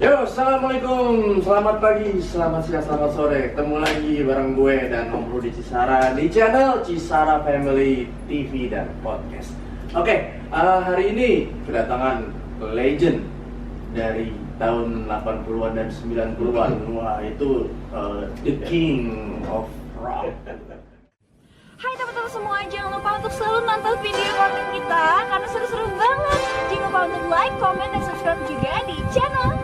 Yo, assalamualaikum, selamat pagi, selamat siang, selamat sore. Ketemu lagi bareng gue dan Om Rudi Cisara di channel Cisara Family TV dan Podcast. Oke, hari ini kedatangan legend dari tahun 80-an dan 90-an. Wah, itu the king of rock. Hai teman-teman semua, jangan lupa untuk selalu nonton video konten kita karena seru-seru banget. Jangan lupa untuk like, comment, dan subscribe juga di channel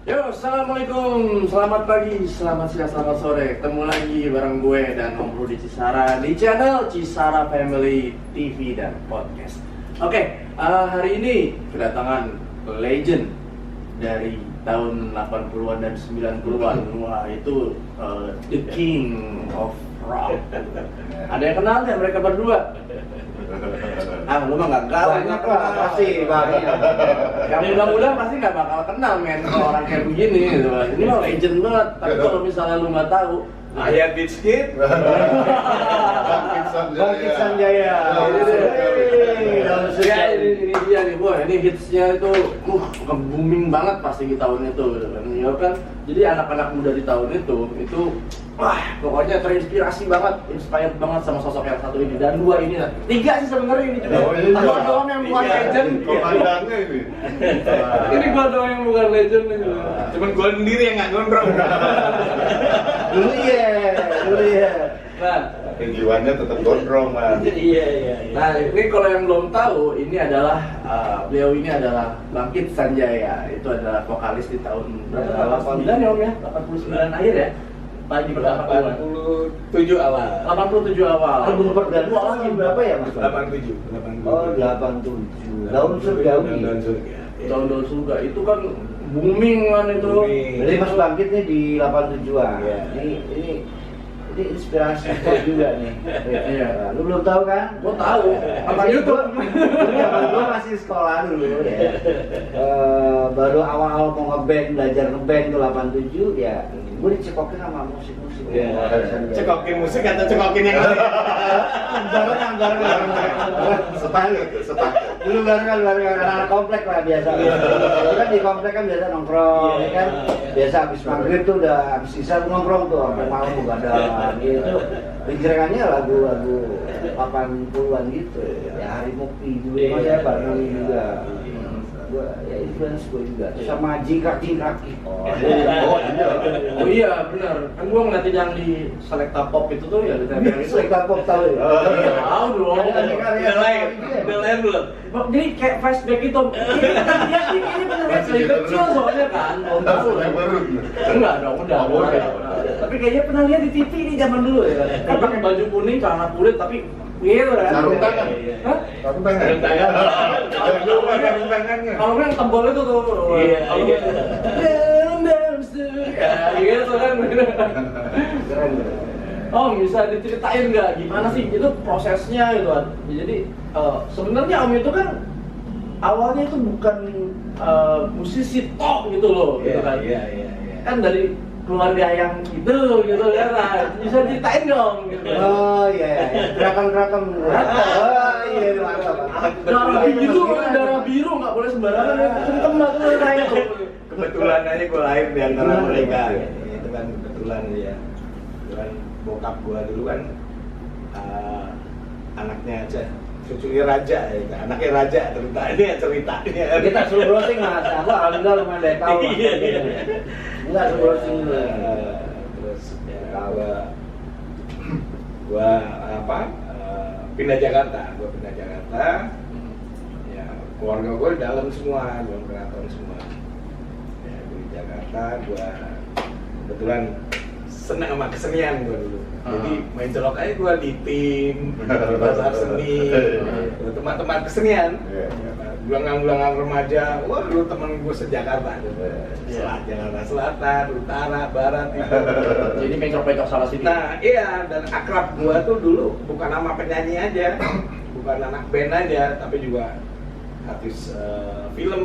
Yo, assalamualaikum, selamat pagi, selamat siang, selamat sore. Ketemu lagi bareng gue dan Om Rudi Cisara di channel Cisara Family TV dan Podcast. Oke, hari ini kedatangan legend dari tahun 80-an dan 90-an. Wah, itu the king of rock. Ada yang kenal nggak mereka berdua? Lu mah nggak tahu. Banyak lah, pasti banyak. Yang mudah-mudahan pasti nggak bakal kenal men kalau orang kayak begini gitu. Ini mah legend banget. Tapi kalau misalnya lu nggak tahu, Ayat Beach Kid, Bangkit Sanjaya. Ya, ini dia nih, boy. Ini hitsnya itu, booming banget pasti di tahun itu, gitu kan. Ya kan, jadi anak-anak muda di tahun itu, wah, pokoknya terinspirasi banget, inspired banget sama sosok yang satu ini dan dua ini lah. Tiga sih sebenarnya ini juga. Gua doang yang bukan legend. komandannya ini. Ini gua doang yang bukan legend nih. Cuman gue sendiri yang nggak gondrong. Dulu iya. Nah, Jiwanya tetap gondrong, Mas. Iya. Nah, ini kalau yang belum tahu, ini adalah beliau ini adalah Bangkit Sanjaya. Itu adalah vokalis di tahun berapa? 89 ya Om ya? 89 akhir ya? Pagi pertama keluar. 87 awal. 87 awal. Album perdana tahun berapa ya Mas? 87. Oh, 87. Daun surgawi. Daun surga. Tahun surga itu kan booming kan itu. Jadi Mas Bangkit nih di 87-an. Iya. Ini inspirasi gua juga nih. Iya. Lu belum tahu kan? Gua tahu. Apa YouTube? Gua masih sekolah dulu ya. Baru awal-awal mau belajar ngeband tuh 87 ya. Gue dicekokin sama musik-musik. Cekokin musik atau cekokin yang lain? Bareng. Sepakat. Dulu bareng anak komplek lah biasa. Itu kan di komplek kan biasa nongkrong, ya kan. Biasa habis maghrib tuh udah habis isya nongkrong tuh sampai malam begadang gitu. Pikirannya lagu-lagu 80-an gitu. Ya Hari Mukti dulu mas saya bareng juga. Gua ya influence gue juga sama jingkrak-jingkrak. Oh iya, benar. Kan gua ngeliatin yang di Selecta Pop itu tuh ya di TV itu. Selecta Pop tahu ya? Tahu dong. Udah lahir belum? Jadi kayak flashback itu. Ini benar dari kecil soalnya kan. Om tahu lah. Enggak dong, udah. Tapi kayaknya pernah lihat di TV ini zaman dulu ya. Kan pakai baju kuning, celana kulit tapi gitu kan. Sarung tangan. Hah? Sarung tangan. Sarung tangannya. Kalau yang tebal itu tuh. Iya. Ya gitu kan. Keren. Om bisa diceritain nggak gimana sih itu prosesnya gitu kan? Jadi sebenarnya Om itu kan awalnya itu bukan musisi tok gitu loh, gitu kan? Iya. Kan dari keluarga yang gitu kan? Nah, bisa ceritain dong. Gitu. Oh iya, gerakan-gerakan. Oh iya, Darah biru nggak boleh sembarangan ya. Kentem banget tuh kayak tuh. Kebetulan aja gue lahir di antara mereka. kan kebetulan ya. Kebetulan bokap gua dulu kan anaknya aja cucunya raja ya, anaknya raja ceritanya. Kita suruh browsing mas, aku alhamdulillah lumayan dari tahu. Enggak suruh browsing dulu. Terus ya, gua pindah Jakarta, ya keluarga gua di dalam semua, gua keraton semua. Ya gua di Jakarta, gua kebetulan senang sama kesenian gua dulu. Jadi main celok aja gua di tim, di pasar seni, teman-teman kesenian. Bulangan remaja, wah dulu temen gue se-Jakarta Jakarta Selatan, Utara, Barat itu. Jadi mencok-mencok salah sini. Nah iya, dan akrab gue tuh dulu bukan nama penyanyi aja, bukan anak band aja, tapi juga artis film,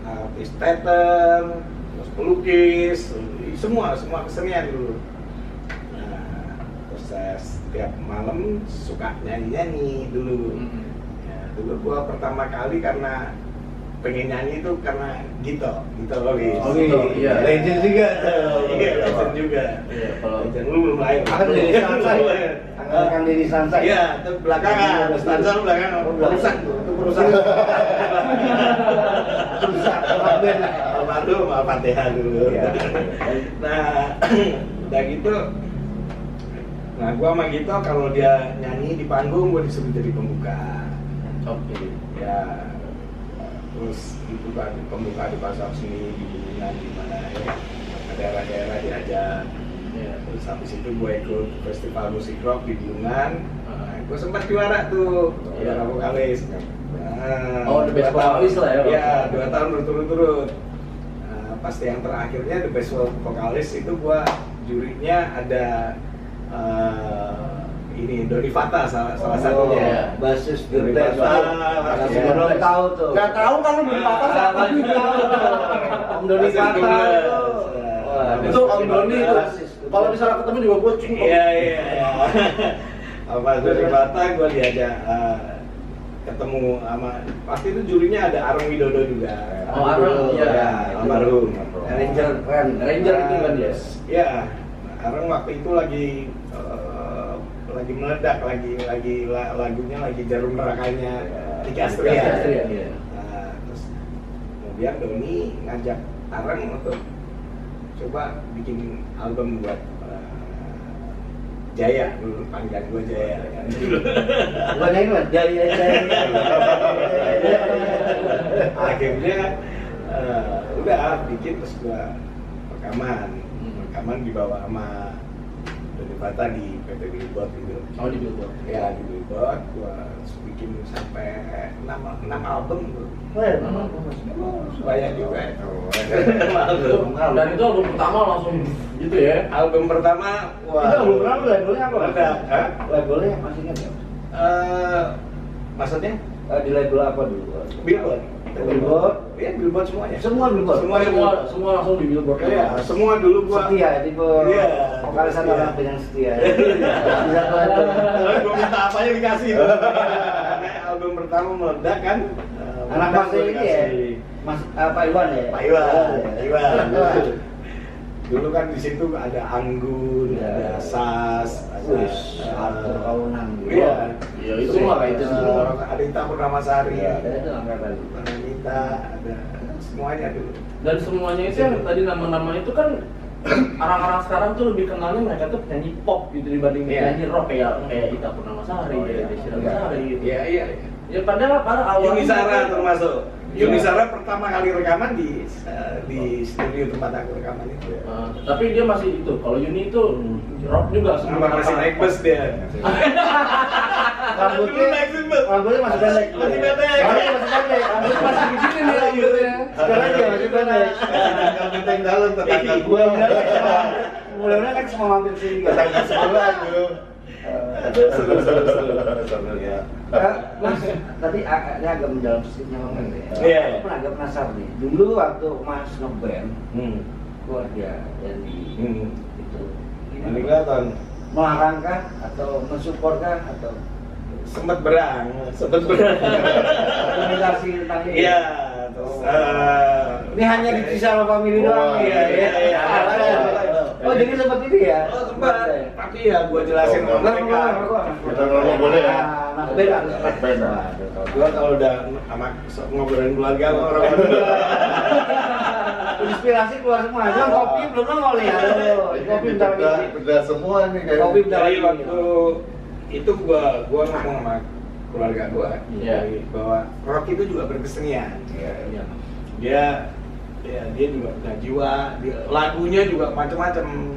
artis teater, terus pelukis, semua kesenian dulu. Nah, terus saya setiap malam suka nyanyi dulu. Dulu gua pertama kali karena pengen nyanyi itu karena Gito Lolis. Oh gitu, iya. Legend juga. Iya, legend juga. Iya, kalau Legend lu belum lahir. Akan jadi Sansai. Akan jadi Sansai. Iya, itu belakangan. Stanza lu belakangan. Perusak tuh, itu perusak. Rusak, orang band lah. Almarhum Al-Fatihah dulu. Iya. Nah, udah gitu. Nah, gua sama Gito kalau dia nyanyi di panggung gua disuruh jadi pembuka. Oke. Ya, terus pembuka di pasar seni di Bulungan di mana ya, ke daerah-daerah diajak. Iya. Terus habis itu gue ikut festival musik rock di Bulungan. Gue sempat juara tuh, juara vokalis. Nah, Oh, the best 2 tahun. vokalis lah ya, Bang. Iya, 2 tahun berturut-turut. Nah, pas yang terakhirnya the best vokalis itu gue jurinya ada ini Doni Fata salah satunya. Basis Doni gede. Fata. Saya belum tahu tuh. Gak tahu kan lu Doni Fata siapa? Om Doni Fata itu. Itu Om Doni itu. Kalau misalnya ketemu juga gue cium. Iya. Apa Doni Fata gue diajak ketemu sama pasti itu jurinya ada Arung Widodo juga. Oh, Arung, iya. Ya, almarhum. Ranger keren. Ranger itu kan dia. Iya. Arung waktu itu lagi meledak, lagunya lagi jarum nerakanya Niki Astria. Iya. Nah, terus kemudian Doni ngajak Areng untuk coba bikin album buat Jaya, dulu panggilan gue Jaya. Bukan yang ini, Jaya. Akhirnya udah bikin terus gue rekaman dibawa sama Doni Fata di PT Billboard gitu. Oh, di Billboard. Ya di Billboard gua bikin sampai 6 album tuh. Banyak juga. Dan itu album pertama langsung gitu ya. Album pertama Itu belum pernah labelnya apa? Ada. Hah? Labelnya masih ingat ya? Maksudnya Di label apa dulu? Billboard. Billboard. Iya Billboard semuanya. Semua Billboard. Semua langsung di Billboard. Iya, semua dulu gua. Setia, tipe Iya. vokalis Setia. orang dengan setia. Bisa tuh itu. Gua minta apa aja dikasih. Karena album pertama meledak kan. Anak meledak Mas gua ini ya? dikasih. Mas Pak Iwan ya? Pak Iwan. Iwan. Dulu kan di situ ada Anggun, Ya. ada Sas, Wis, Arthur Kaunan. Iya. Iya, itu semua legend semua. Ada Ita Purnamasari, Iya, itu angkatan. ada Nita, ada semuanya dulu. Dan semuanya itu yang tadi nama-nama itu kan orang-orang sekarang tuh lebih kenalnya mereka tuh penyanyi pop gitu dibanding Iya. penyanyi rock kayak Ita Purnamasari, kayak Desi Ratnasari gitu. Iya. Ya padahal awalnya Yuni Sara termasuk. Yuni Sara pertama kali rekaman di studio tempat aku rekaman itu. Tapi dia masih itu. Kalau Yuni itu rock juga Sama masih naik bus dia. Rambutnya Dulu naik bus. Rambutnya masih pendek. Masih pendek. Rambutnya masih pendek. Rambutnya masih begini nih rambutnya. Sekarang dia masih pendek. Tetangga benteng dalam tetangga gua. Mudah-mudahan kan semua mampir sini. Tetangga sebelah dulu. Seru ya. Mas, tadi ini agak mendalam sedikit ngomong ya. Iya. Aku pernah agak penasaran nih. Dulu waktu Mas ngeband keluarga yang di itu Ini kelihatan melarangkah atau mensupport kah atau sempet berang. komunikasi tentang ini? Iya, terus Ini hanya di Cisara Family doang. Iya. Oh jadi sempat ini ya. Oh, sempat. Tapi ya gua jelasin ke mereka. Kita ngomong boleh ya? Anak band harus Anak band. Gua kalau udah sama ngobrolin keluarga sama orang berdua. inspirasi keluar semua. Cuma kopi belum nongol ya. Kopi bentar lagi. Beda semua nih kayak. Kopi bentar Dari lagi. waktu itu gua ngomong sama keluarga gua bahwa rock itu juga berkesenian. Iya. Dia juga punya jiwa, lagunya juga macam-macam.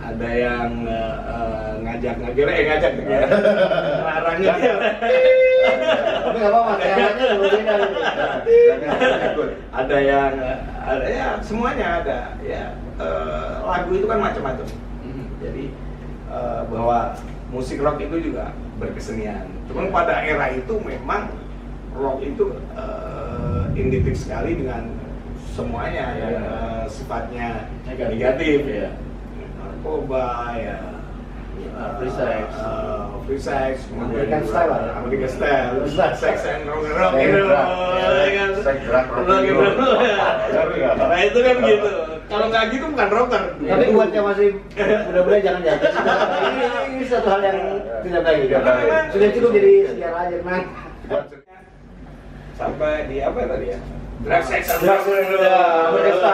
Ada yang ngajak ya. Larang gitu. Tapi nggak apa-apa, kayaknya beda. Ada yang ya semuanya ada ya. Lagu itu kan macam-macam. Jadi bahwa musik rock itu juga berkesenian. Cuman pada era itu memang rock itu identik sekali dengan semuanya yang sifatnya negatif ya. Narkoba ya. Free sex, American style lah. American style, sex and rock and roll, Sex, drug, rock and roll. Nah itu kan gitu. Kalau nggak gitu bukan rocker. Tapi buat yang masih muda-muda jangan jatuh. Ini satu hal yang tidak baik. Sudah cukup jadi sejarah aja, Mas. Sampai di apa tadi ya? Drag sex and Drag rock sex and roll. Berkesta.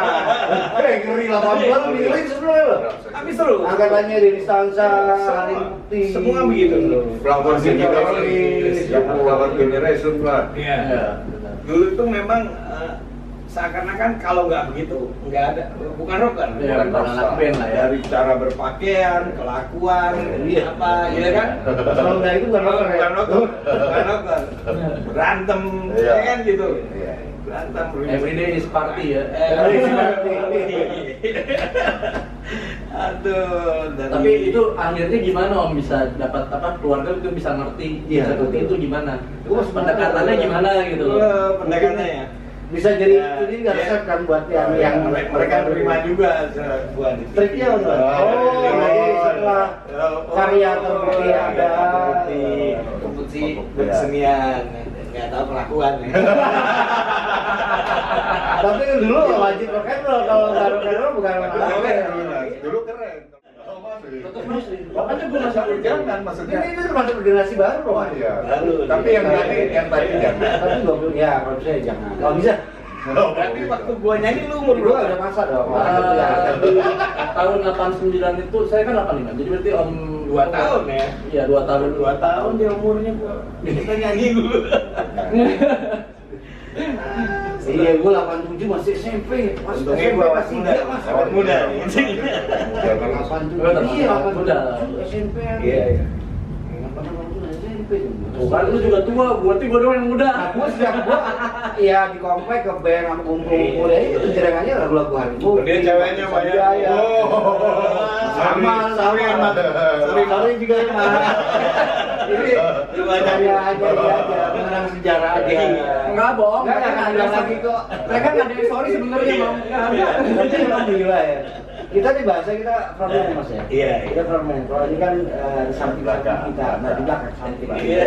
Ngeri 80-an ngeri sebenarnya loh. Tapi seru. Angkatannya Deni Stansa, Haring Putih. Semua begitu. Flower Generation lah. Iya. Dulu itu memang seakan-akan kalau nggak begitu nggak ada, bukan rocker. Ya, bukan anak band lah ya. Dari cara berpakaian, kelakuan, apa, ya kan? Kalau nggak itu bukan rocker ya. Bukan rocker, bukan rocker. Berantem, Iya. ya kan gitu. Iya. Berantem. Everyday is party ya. Aduh. Tapi itu akhirnya gimana Om bisa dapat apa keluarga itu bisa ngerti Iya, seperti betul. itu gimana? Gua Pendekatannya gimana gitu loh. Pendekatannya ya. Bisa jadi Ya, ini nggak ya. resep kan buat yang mereka terima juga buat triknya apa? Oh, jadi setelah karya terbukti ada kompetisi bersenian, nggak tahu kelakuan. tapi kan dulu wajib rock and roll, kalau nggak rock and roll bukan Dulu keren. Tetap muslim. Makanya gue masih Jangan maksudnya. ini termasuk generasi baru loh. Iya. Baru. Tapi yang tadi jangan. Tapi 20 ya kalau saya jangan. Kalau bisa, Berarti waktu gua nyanyi lu umur gua berapa? udah masa dong. Ya, tapi tahun 89 itu saya kan 85. Jadi berarti Om 2 tahun ya. Iya, 2 tahun. 2 tahun dia umurnya gua. Kita nyanyi dulu. Iya, gua 87 masih SMP. Masih Untungnya SMP gua masih muda. dia Mas. Awet muda nih. 87. Iya, 87 SMP. Iya, iya. 87 SMP. Tuh kan lu juga tua, berarti gue doang yang muda. Nah, gua sejak gua ya di komplek ke band sama kumpul-kumpul ya itu jerengannya lagu-lagu Harimu. Dia ceweknya banyak. Ya. Sama, sama. Sorry juga ya, Mas. Ini saya aja, mengenang sejarah aja. Enggak bohong, Enggak mereka akan nggak ada ada lagi kok. Mereka nggak ada yang sorry sebenarnya Bang. Nggak ada. Berarti memang gila ya. Kita di bahasa kita frontman Mas ya. Iya. Kita frontman. Kalau ini kan di samping kita, nah di belakang samping. Iya.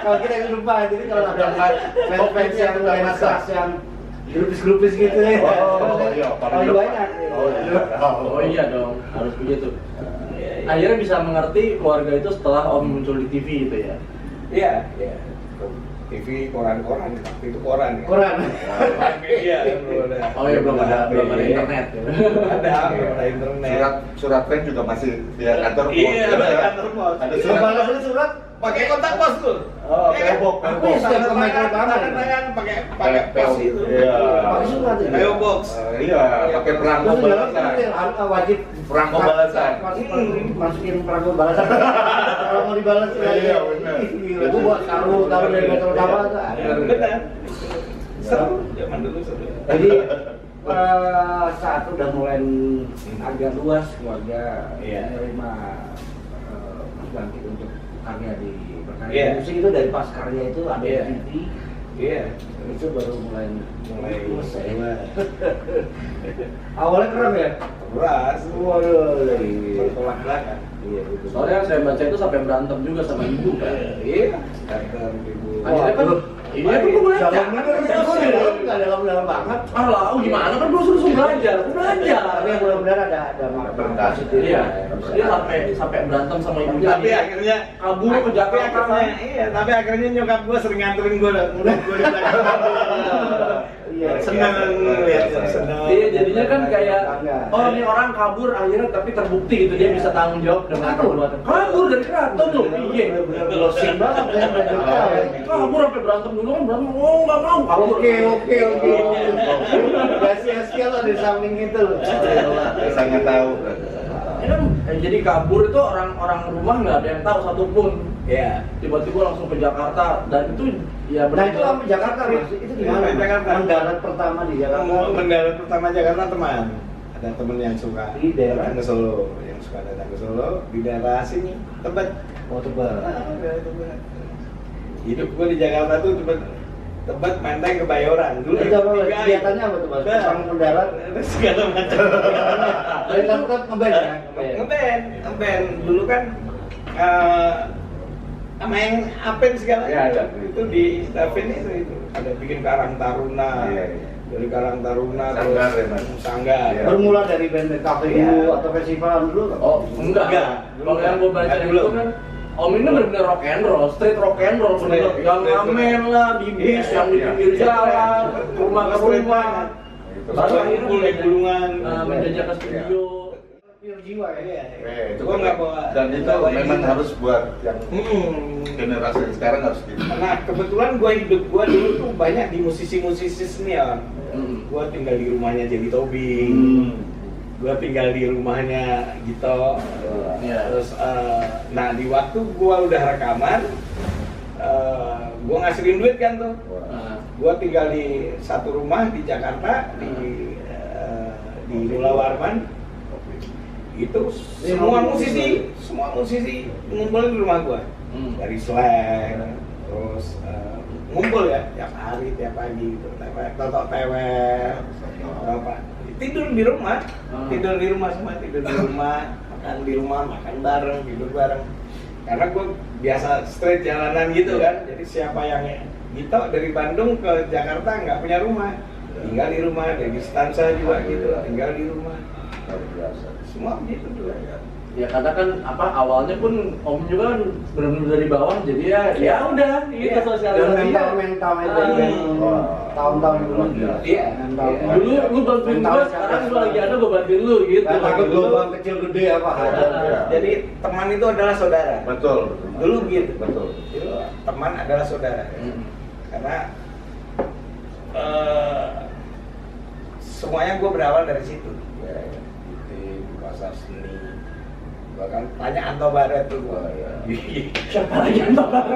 Kalau kita yang depan, jadi kalau ada fans yang main keras yang grupis-grupis gitu ya. Oh, iya, paling banyak. Oh iya dong, harus begitu. Akhirnya bisa mengerti keluarga itu setelah Om muncul di TV gitu ya. Iya, iya. TV, koran-koran, waktu itu koran ya. Koran. Iya, belum ada. Oh iya belum ada internet. Ya. Belum ada internet. Surat pen juga masih dia kantor pos. Iya, kantor pos. Ada Surat surat. balas itu surat. Pakai kotak pos tuh. Oh, Iya kan? PO Box. Aku setiap ke Michael Kamar. Tangan pakai pos itu. Iya. Pakai surat itu. PO Box. Iya, pakai perangko Terus dalam balasan. wajib Perangko balasan. Masukin perangko balasan. Kalau mau dibalas Iya, benar. Itu buat taruh dari metro utama tuh ada. Benar. Seru, zaman dulu seru. Jadi saat udah mulai agak luas keluarga Iya. menerima Mas Bangkit untuk karya di berkarya Iya. musik itu dari pas karya itu ada Iya. TV Iya. itu baru mulai Mulai. awalnya keren ya. Beras. Waduh, Bertolak belakang. iya gitu. Soalnya yang saya baca itu sampai berantem juga sama ibu kan. Iya. Kantor ibu. Akhirnya kan Iya, kan gue belajar. Dalam bener, nggak dalam banget. Ah lah, gimana kan gue suruh belajar, belajar. Tapi yang mudah-mudahan ada makna positif. Iya, dia sampai berantem sama ibunya. Tapi akhirnya kabur ke Jakarta. Tapi akhirnya nyokap gue sering nganterin gue di belakang. Iya, Seneng lihatnya, seneng. Iya, jadinya kan kayak Bangga. oh ini orang kabur akhirnya tapi terbukti gitu dia bisa tanggung jawab dengan perbuatan. Kabur dari keraton loh, iya. Bener-bener closing banget ya, Kabur sampai berantem dulu kan berantem, oh nggak mau kabur. Oke. Gak sia-sia lo di samping itu loh. Sangat tahu. Ya kan, jadi kabur itu orang rumah nggak ada yang tahu satupun. Iya. Tiba-tiba langsung ke Jakarta dan itu ya Nah itu sampai Jakarta mas, itu di mana? Jakarta. Mendarat pertama di Jakarta. Mendarat pertama Jakarta teman. Ada teman yang suka Di daerah? datang ke Solo, yang suka datang ke Solo di daerah sini, Tebet. Oh Tebet. Daerah Tebet. Hidup gue di Jakarta tuh Tebet Menteng Kebayoran. Dulu Itu apa tiga kegiatannya apa tuh mas? Pasang mendarat. segala macam. Tapi tetap ngeband ya? Ngeband. Dulu kan sama yang Apen segala Iya, ada. itu di Stafin itu ada bikin Karang Taruna. Iya. Dari Karang Taruna Sanggar, ya, terus Mas? Sanggar. Iya. Bermula dari band kafe Iya. dulu atau festival dulu kan? Oh enggak. Kalau yang gue baca Enggak itu dulu. kan Om ini bener-bener rock and roll, street rock and roll, bener Street, yang street. ngamen lah, di bis, Iya, yang di iya. pinggir jalan, rumah ke rumah. Itu Baru Baru akhirnya kumpul di Bulungan. menjajah ke studio. Pure jiwa ya? Iya. Itu Gua nggak bawa. dan itu nggak bawa memang ini. harus buat yang Mm-mm. generasi yang sekarang harus gitu. Nah kebetulan hidup gue dulu tuh banyak di musisi-musisi senior. Hmm. Gue tinggal di rumahnya Jelly Tobing. Gue tinggal di rumahnya Gito. Iya. Terus nah di waktu gue udah rekaman, gue ngasihin duit kan tuh. Nah, Gue tinggal di satu rumah di Jakarta di Mula Warman. Itu semua musisi ngumpul di rumah gue. Dari Slang, terus ngumpul ya tiap hari, tiap pagi gitu. Totok tewer, apa? Tidur di rumah, tidur di rumah semua, tidur di rumah, makan bareng, tidur bareng. Karena gue biasa straight jalanan gitu kan. Jadi siapa yang gitu dari Bandung ke Jakarta nggak punya rumah, tinggal di rumah. Dari Stansa juga gitu, tinggal di rumah. Semua begitu dulu. ya karena kan apa awalnya pun Om juga kan benar-benar dari bawah jadi ya udah gitu Iya. Dan sosialisasi. mental itu tahun-tahun dulu. Iya. Mental. Dulu lu bantuin gua, sekarang lu lagi ada gua bantuin lu gitu. Kan takut gelombang kecil gede apa ada. Jadi teman itu adalah saudara. Betul. Dulu gitu. Betul. Dulu teman adalah saudara. Karena semuanya gue berawal dari situ. Di pasar seni. Bahkan tanya Anto Baret tuh gue. Siapa lagi yang bakar?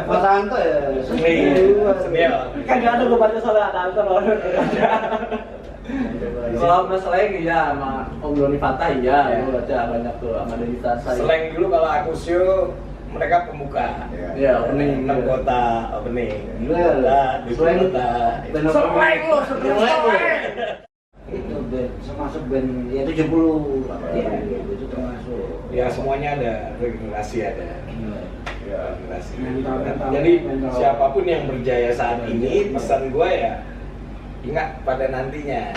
Mas Anto ya. Senior. Kagak ada gua baca soal ada Anton. Kalau Mas Leng iya sama Om Doni Fatah iya, gua baca banyak tuh sama Dedi Tasa. Selain dulu kalau aku show mereka pembuka. Iya, opening. 6 kota opening. Gila. Di kota. Seleng lo, seleng. Itu band, termasuk band ya 70 Iya. itu termasuk. Ya semuanya ada, regenerasi ada. Ya. Regenerasi. Mental. Jadi siapapun yang berjaya saat ini, pesan gue ya ingat pada nantinya.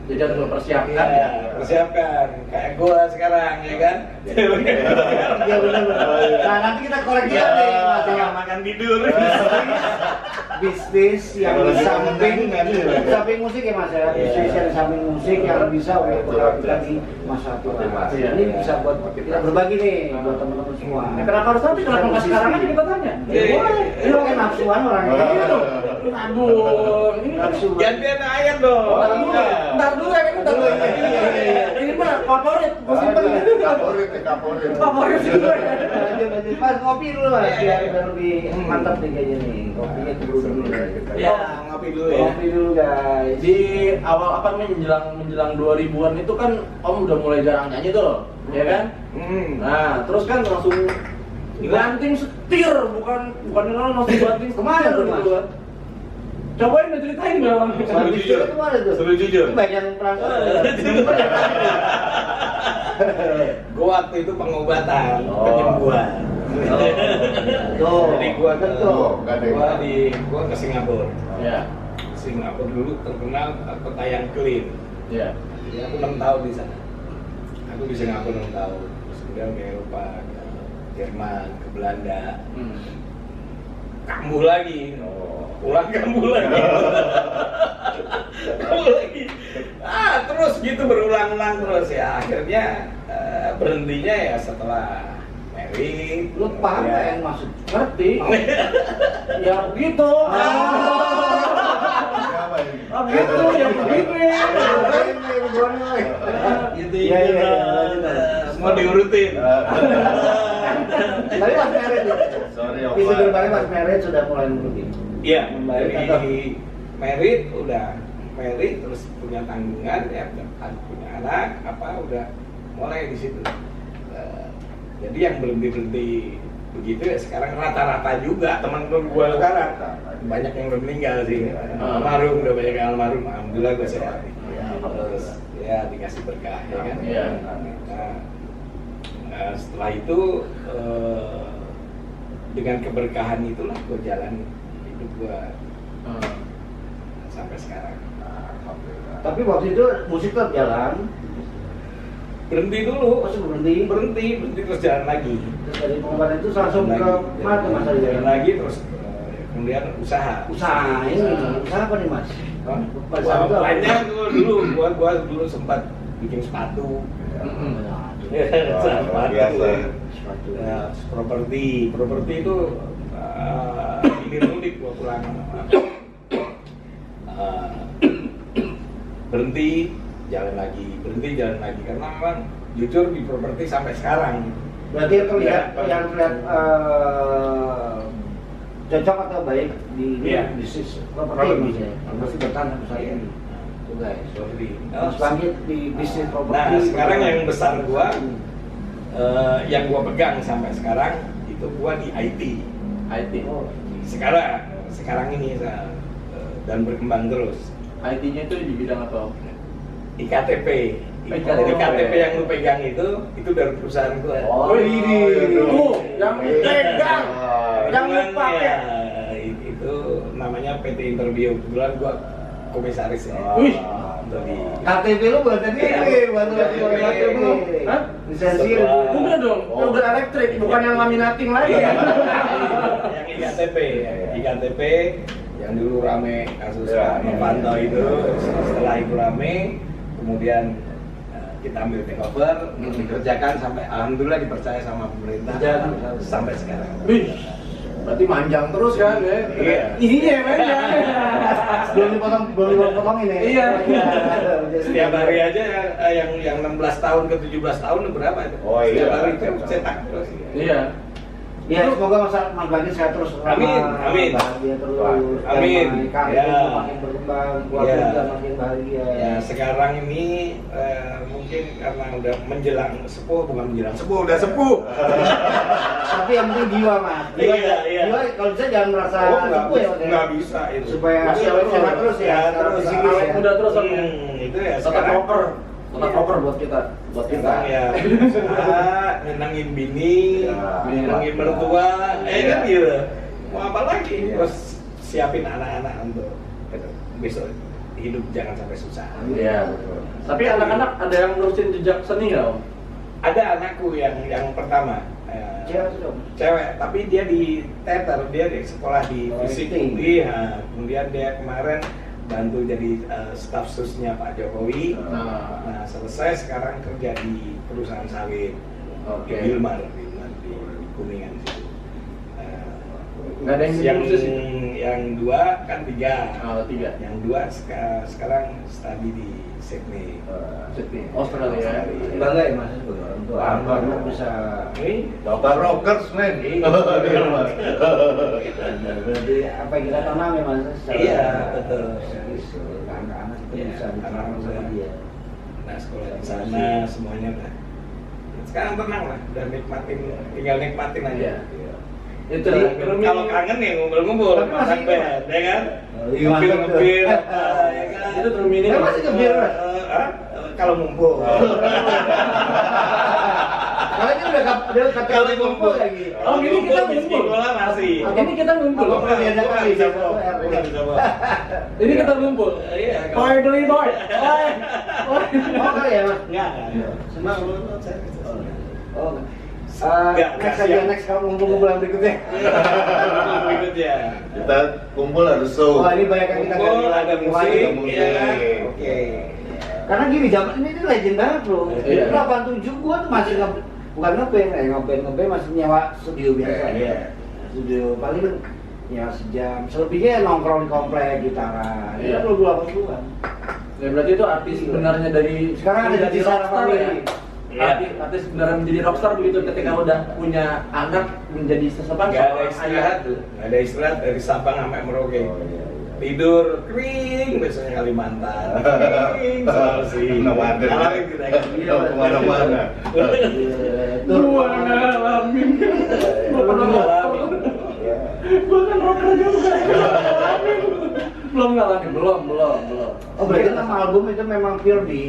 Jadi harus mempersiapkan Iya, ya. persiapkan. Kayak gue sekarang ya kan. Iya benar. Nah nanti kita koreksi deh Mas ya. makan tidur. Bisnis yang di samping musik ya Mas ya. Bisnis yang di samping musik yang bisa bekal kita di masa tua. Iya. Ini bisa buat kita berbagi nih buat teman-teman semua. Nah, kenapa harus nanti? Kenapa nggak sekarang aja kita tanya? Iya. Boleh. Ini kan nafsuan orangnya. Aduh, ini Nafsuan. Gantian ayam dong. Ntar dulu ya, kan ntar dulu. Ini mah favorit, gua simpen. Kaporit. Favorit juga ya. Lanjut. Mas ngopi dulu Mas biar lebih mantap nih kayaknya nih. Kopinya dulu. Ya, ngopi dulu ya. Ngopi dulu guys. Di awal apa namanya menjelang 2000-an itu kan Om udah mulai jarang nyanyi tuh, ya kan? Nah, terus kan langsung banting setir, bukan langsung banting Kemana tuh, Mas? gitu kan. Cobain deh ceritain dong. Seru jujur. Itu mana tuh? Seru jujur. Itu bagian perasaan. Gua waktu itu pengobatan, Oh. penyembuhan. Tuh. Jadi gua ke Betul. gua ke Singapura. Ya. Singapura dulu terkenal petayang clean. Ya. Jadi aku 6 tahun di sana. Aku di Singapura 6 tahun. Terus kemudian ke Eropa, ke Jerman, ke Belanda. Kambuh lagi. Pulang kambuh lagi. Kambuh lagi. Terus gitu berulang-ulang terus ya. Akhirnya berhentinya ya setelah married. Lu paham nggak yang maksud? Ngerti? Ya begitu. Siapa ini? Begitu ya begini. Gitu Iya, gitu. iya, iya. Semua diurutin. Tapi pas married ya? Sorry, Opa. Isi gerbangnya pas married sudah mulai merugi. Iya, Membayar atau? dari married udah married terus punya tanggungan ya punya anak udah mulai di situ. Jadi yang berhenti begitu ya sekarang rata-rata juga teman-teman gua sekarang banyak yang udah meninggal sih. Almarhum udah banyak yang almarhum, alhamdulillah gua sehat. Terus ya dikasih berkah ya kan. Iya. Nah, setelah itu dengan keberkahan itulah gua jalan hidup gua sampai sekarang. Tapi waktu itu musik tetap jalan, Berhenti dulu, masih berhenti. berhenti terus jalan lagi. Terus dari pengobatan itu langsung ke mana tuh Mas? Jalan lagi terus kemudian usaha. Usaha ini, usaha apa nih Mas? Pada saat Wah, itu apa? banyak tuh dulu, gua dulu sempat bikin sepatu. Luar biasa. Sepatu. Ya, properti itu ini mudik gua pulang. Berhenti jalan lagi karena memang jujur di properti sampai sekarang. Berarti yang terlihat cocok atau baik di Iya. bisnis properti Mas ya? Masih bertahan sampai saat ini. Tuh guys. Properti. Mas bangkit di bisnis properti. Nah, sekarang yang besar gua yang gua pegang sampai sekarang itu gua di IT. IT. Oh, Sekarang ini dan berkembang terus. IT-nya itu di bidang apa? IKTP. IKTP. IKTP yang lu pegang itu dari perusahaan gua. Oh, ini. Yang dipegang, yang Kebetulan, dipakai. ya, itu namanya PT Interview. Kebetulan gua komisaris ya. Wih. Untuk di KTP lu buat ini, buat lagi KTP. Hah? Lisensi. Udah dong, udah elektrik, bukan yang laminating lagi. Iya. Yang IKTP, IKTP yang dulu rame kasus Ya, Pak Novanto itu, setelah itu rame, kemudian kita ambil take over, dikerjakan sampai alhamdulillah dipercaya sama pemerintah sampai sekarang. Wih, berarti manjang terus kan ya? Iya. Iya manjang. Belum dipotong ini. Iya. Setiap hari aja yang 16 tahun ke 17 tahun berapa itu? Oh, iya. Setiap hari itu cetak terus. Iya. Ya semoga Mas Bagi sehat terus. Amin, amin. Bahagia terus. Amin. Karir Ya. makin berkembang, keluarga Ya. juga makin bahagia. Ya sekarang ini mungkin karena udah menjelang sepuh, bukan menjelang sepuh, udah sepuh. Tapi yang penting jiwa Mas. Jiwa, Iya, iya. jiwa kalau bisa jangan merasa sepuh ya Mas, ya. nggak bisa itu. Supaya sehat terus ya. Secara terus fisikis awet ya. muda terus. Itu ya Tetap sekarang. rocker, tetap rocker buat kita. Sekarang ya nyenengin bini, Ya. nyenengin mertua, kan gitu. Mau apa lagi? Terus siapin anak-anak untuk besok hidup jangan sampai susah. Iya betul. Tapi anak-anak ada yang nerusin jejak seni nggak Om? Ada anakku yang pertama. Cewek dong. Cewek, tapi dia di teater, dia di sekolah di fisik. Acting. Iya, kemudian dia kemarin bantu jadi staf susnya Pak Jokowi. Nah, selesai sekarang kerja di perusahaan sawit. Oke. Di Wilmar di Kuningan situ. Nggak ada yang khusus itu? Yang dua kan 3. Oh, 3. Yang 2 sekarang studi di Sydney. Sydney, Australia. Bangga ya Mas sebagai orang tua. Bangga. Anak bisa Ini Bapak rockers, men. berarti apa yang kita tanam ya Mas secara Iya, betul. psikis ke anak-anak itu Iya, bisa ditanam anak-anak sama bisa. dia. nah sekolah di sana semuanya udah. Sekarang tenang lah, udah tinggal nikmatin aja. Iya. Itu di Kalau kangen ya ngumpul-ngumpul, Tapi masih masak band, ya kan? Iya, mantap tuh. Ngebil, ya kan? itu drum ini. Masih ngebil, Mas? Hah? Kalau ngumpul. Kalau ini udah kata ngumpul lagi. Oh, ini kita ngumpul. Bola masih. Ini kita ngumpul. Apa pernah diadakan di bisa satu R? Ini kita ngumpul. Iya. Boy, beli boy. Boy. Oh kali ya mas? Enggak. Senang lu saya. Oh Enggak, next siap. aja, next kalau ngumpul-ngumpul yang berikutnya. Berikutnya. Kita kumpul harus show. Oh ini banyak yang kita Kumpul, ganti ada lagi. musik, ada musik. iya kan? Oke. Karena gini zaman ini tuh legend banget bro. Iya. 87 gua tuh masih bukan ngeband masih nyewa studio biasa. Iya. Studio paling nyewa sejam. Selebihnya nongkrong di komplek gitaran. Iya. Itu lagu 80-an. Ya berarti itu artis sebenarnya dari Sekarang ada menjadi di Sarah rockstar ya. Family. Iya. Artis beneran menjadi rockstar begitu ketika udah punya anak menjadi seseorang Nggak ada istirahat tuh, nggak ada istirahat dari Sabang sampai Merauke. Tidur kering, biasanya Kalimantan. Kering, Sulawesi. Kemana-mana. Ngalamin kita kan. Iya, kemana-mana. Itu Gua ngalamin. Gua pernah ngalamin. Gua kan rocker juga. Belum ngalamin, belum. Oh berarti nama album itu memang pure di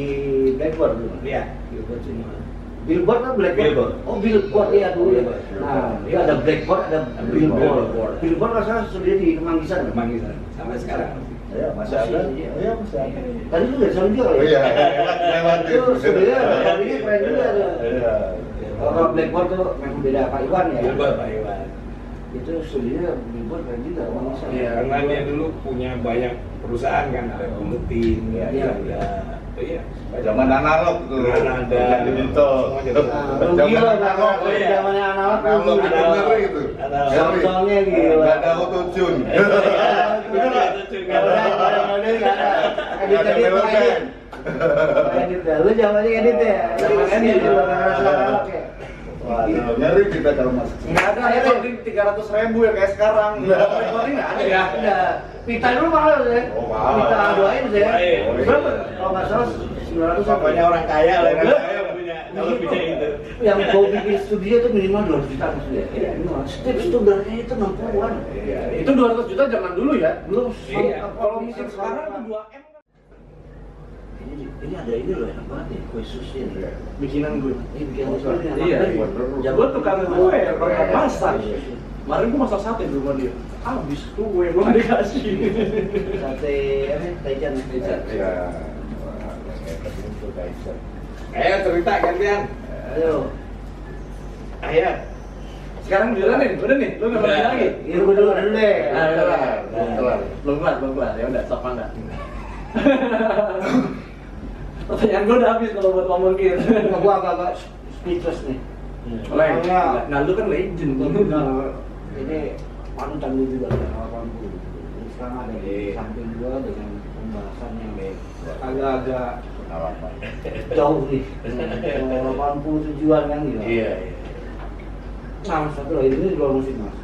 Blackboard dulu. Iya, Billboard semua. Billboard kan Blackboard? Billboard. Oh Billboard iya dulu ya. Billboard. Nah, dia ada Blackboard, ada Billboard. Billboard nggak salah sudah di Kemanggisan. Kemanggisan sampai sekarang. Iya, masih ada. Iya, masih ada. Tadi juga sama juga kali Oh ya? iya, lewat Itu sebenarnya kalinya keren juga tuh. Iya. Kalau Blackboard tuh memang beda Pak Iwan ya. Billboard Pak Iwan. Itu studinya Billboard keren juga Kemanggisan. Iya. Karena dia dulu punya banyak perusahaan kan, ada Bumutin, Iya, iya. ada iya. Zaman analog tuh. Mana ada. Bukan digital. Semua jadi. Nah, lu gila analog. kalau zamannya analog Analog lu itu gila. bener itu. Analog. Sorry. Soalnya gila. Nggak ada auto tune. Nggak ada melodian. Edit ya, lu zamannya edit ya. Zaman edit. Lu nggak ngerasa analog ya. Waduh, ngeri kita kalau masuk. Nggak ada recording 300.000 ya kayak sekarang. Recording nggak ada ya. Ada. Pita dulu mahal ya. Oh, mahal. Pita doain saya. Doain. Berapa? Kalau nggak salah 900 Pokoknya orang kaya lah, orang kaya punya kalau punya itu. yang mau bikin studio tuh minimal 200 juta maksudnya. Iya, minimal. Setiap studionya itu 60-an. Iya. Itu 200 juta zaman dulu ya. Belum. Iya. Kalau musik sekarang tuh 2M Ini ada ini loh enak banget nih kue sushi nih. bikinan gue. Ini bikin kue sushi enak Iya. banget. Gue tukang kue, tukang masak. Kemarin gue masak sate di rumah dia. Habis kue belum dikasih. Sate apa? Taichan. Iya. Ayo cerita gantian. Ayo. Ayo. Sekarang udah nih, lu nggak Udah. lagi. Ini gue dulu deh. Nah, belum kelar. Ya udah, sok enggak. Pertanyaan gue udah habis kalau buat ngomong gitu. Gue agak speechless nih. Nah, lu kan legend. Ini panutan gue juga dari 80. Sekarang ada di samping gue dengan pembahasan yang agak-agak jauh nih. 87-an kan gitu. Iya. Nah, satu lagi ini di luar musik mas.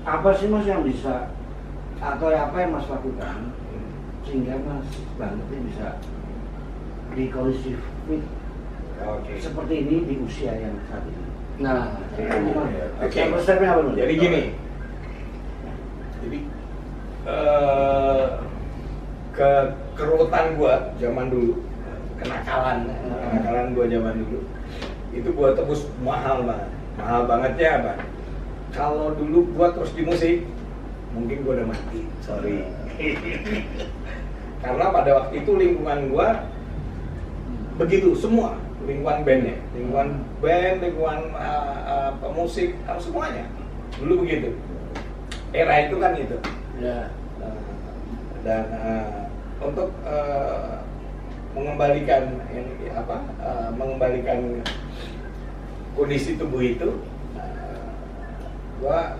Apa sih mas yang bisa atau apa yang mas lakukan sehingga mas banget ini bisa di kondisi fit Oke. seperti ini di usia yang saat ini? Nah, Oke. Resepnya apa dulu? Jadi gini. Jadi kerutan gua zaman dulu, kenakalan gua zaman dulu, itu gua tebus mahal bangetnya apa? Kalau dulu gua terus di musik, mungkin gua udah mati, sorry. Karena pada waktu itu lingkungan gua begitu semua, lingkungan bandnya, lingkungan band, lingkungan pemusik, semuanya dulu begitu. Era itu kan itu. ya. Dan untuk mengembalikan mengembalikan kondisi tubuh itu, gua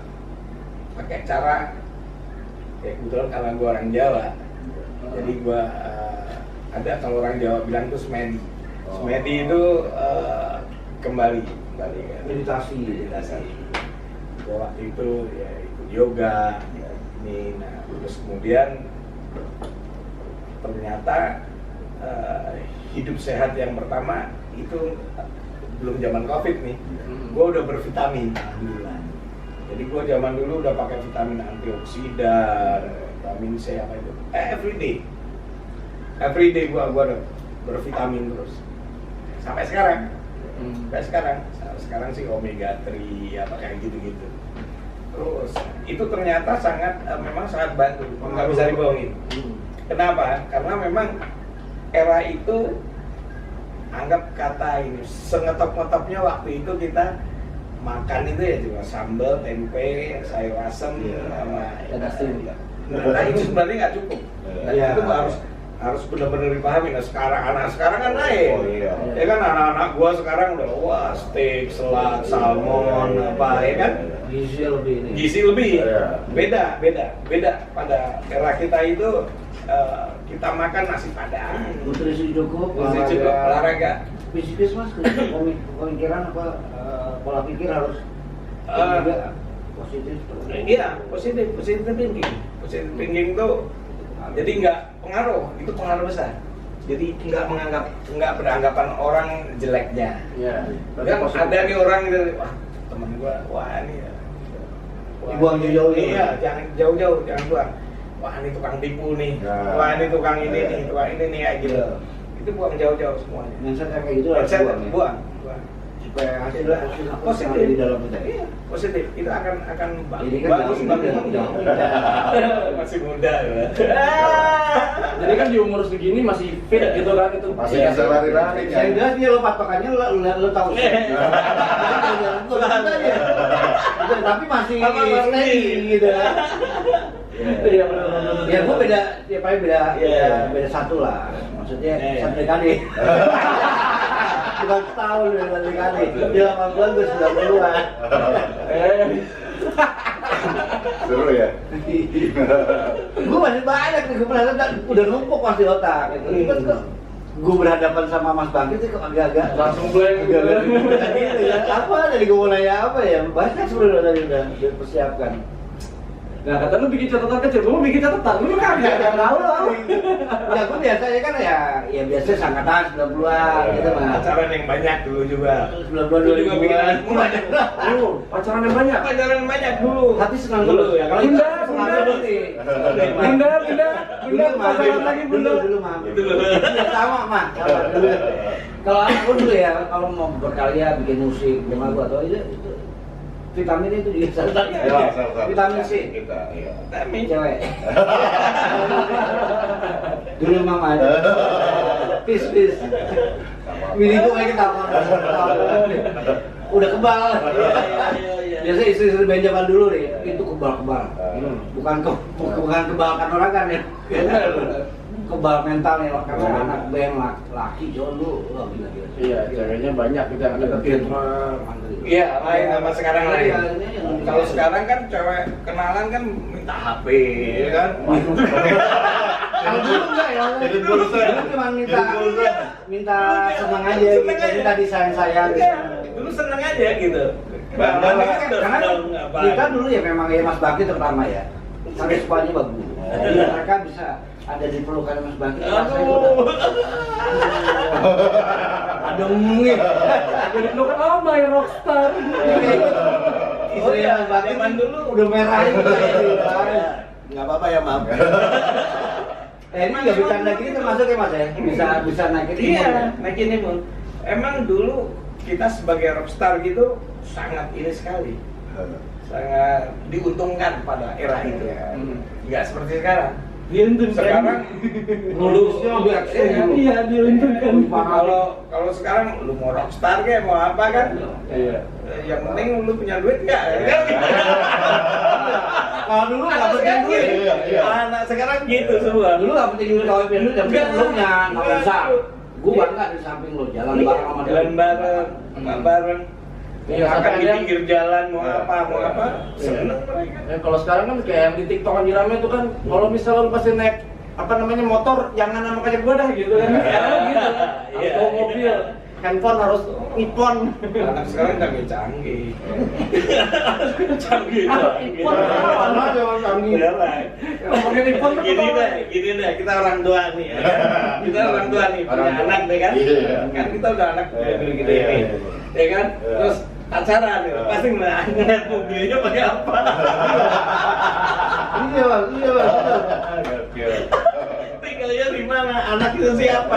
pakai cara kebetulan karena gua orang Jawa, jadi gua ada kalau orang Jawa bilang itu semedi. Semedi itu kembali kan. Meditasi. Gua waktu itu ya ikut yoga, ini, nah terus kemudian ternyata hidup sehat yang pertama itu belum zaman COVID nih, gue udah bervitamin alhamdulillah. Jadi gue zaman dulu udah pakai vitamin antioksidan, vitamin C apa itu, every day gue udah bervitamin terus sampai sekarang. Sekarang sih omega 3 apa kayak gitu-gitu. Terus itu ternyata memang sangat bantu, nggak bisa dibohongin. Kenapa? Karena memang era itu anggap kata ini sengetop-ngetopnya waktu itu kita makan itu ya cuma sambal, tempe, sayur asem, sama asin. Nah itu sebenarnya nggak cukup. Dan itu harus benar-benar dipahami. Nah anak sekarang kan naik. Oh, iya. Ya kan anak-anak gua sekarang udah wah steak, salad, salmon, apa ya kan? Gizi lebih ini. Gizi lebih. Iya. Beda. Pada era kita itu kita makan nasi padang. Nutrisi cukup, Olahraga. Fisikis mas, pemikiran apa pola pikir harus juga positif. Iya, positif thinking. Positif thinking tuh jadi nggak pengaruh, itu pengaruh besar. Jadi nggak beranggapan orang jeleknya. Iya. Kan ada nih orang gitu, wah temen gua, wah ini ya. Dibuang jauh-jauh. Iya, jangan jauh-jauh, jangan buang. Wah ini tukang tipu nih, Ya. wah ini tukang ini nih, tukang ini nih kayak gitu. Itu buang jauh-jauh semuanya. Mindset yang kayak gitu harus Mindset buang ya. buang. Supaya hasilnya Positif di dalam kita. Iya, positif. Itu akan Ini kan bagus jauh. Masih muda ya. Jadi kan di umur segini masih fit gitu kan itu. Masih bisa lari-lari Saya kan? jelas dia lo patokannya lo tahu sih. Tapi masih steady gitu ya. Iya benar. Ya gua beda, ya paling beda Iya. beda satu lah. Maksudnya Iya. satu dekade. Bukan setahun beda satu dekade. Dia 80-an gua 90-an. Seru ya? Gue masih banyak nih, gue merasa udah numpuk masih otak gitu. Terus kok gue berhadapan sama Mas Bangkit itu kok agak-agak Langsung blank gitu. gitu ya. Apa tadi gue mau nanya apa ya? Banyak sebenarnya tadi udah dipersiapkan. Nah kata lu bikin catatan kecil, lu bikin catatan, lu kagak Gak tahu loh. Ya gue biasanya kan ya biasanya sangkatan 90-an gitu Mas. Pacaran yang banyak dulu juga. 90-an Lu juga bikin 2000-an. anakmu banyak. Lu pacaran yang banyak. Pacaran banyak dulu. Hati senang Dulu dulu ya. Kalau Bunda, itu senang bunda. dulu nih. Bunda, Dulu mah, pacaran lagi bunda. dulu mah. Dulu. Iya sama mah, sama dulu. Kalau aku dulu ya, kalau mau berkarya bikin musik, bikin lagu atau itu vitamin itu juga salah satu. Ya, salah satu. Vitamin C, Kita, iya. Tapi cewek. Dulu mama ada. Pis. Mini gue kayak ketawa. Udah kebal. Iya. Biasa istri-istri band zaman dulu nih, itu kebal-kebal. Bukan kebal kan orang kan ya. Kebal mental ya, karena anak band laki cowok dulu, wah gila. Iya, ceweknya banyak kita deketin. Iya, lain sama sekarang lain. Iya, ini yang Kalau sekarang kan cewek kenalan kan minta HP, ya kan? Kalau dulu enggak ya, Jadi pulsa. dulu cuma minta senang aja Seneng gitu, aja. minta disayang-sayang. Iya, dulu seneng aja gitu. Bangga lah. Karena kita dulu ya memang ya Mas Bakti terutama ya, sampai semuanya bagus. Jadi mereka bisa ada di pelukan Mas Bakti. Ada mungkin. Jadi lu kan oh my rockstar. Istri Mas Bakti zaman dulu udah merah itu. Nggak apa-apa ya, maaf. Ini nggak bercanda gini termasuk ya Mas ya? Bisa naikin Iya, imun ya? naikin imun. Emang dulu kita sebagai rockstar gitu sangat ini sekali, sangat diuntungkan pada era itu. Nggak seperti sekarang. Sekarang Iya, diuntungkan. kalau sekarang lu mau rockstar kayak mau apa kan? Iya. Yang penting lu punya duit nggak? Kalau dulu nggak penting duit. Iya. Anak sekarang gitu semua. Dulu nggak penting duit kalau pengen duit, yang penting lu punya nggak usah. Gue bangga di samping lo, jalan bareng sama dia. Jalan bareng, makan bareng. Iya, Makan sampai di ada- pinggir jalan mau Iya. apa, Iya. seneng mereka. Ya, kalau sekarang kan kayak yang di TikTok kan rame itu kan kalau misalnya lu pasti naik apa namanya motor jangan sama kayak gua dah gitu kan. Ya, gitu. Harus Iya. bawa mobil, handphone harus iPhone. Anak sekarang canggih-canggih. Canggih. iPhone mana zaman kami. Beneran. Ngomongin iPhone tuh Gini deh, kita orang tua nih ya. Kita orang tua nih, punya Orang tua. anak deh kan. Iya. Kan kita udah anak gede-gede Iya. nih. Ya kan? Iya. Terus pacaran nih, Iya. pasti nanya mobilnya pakai apa. Iya bang, betul. Tinggalnya di mana? mana, anak itu siapa.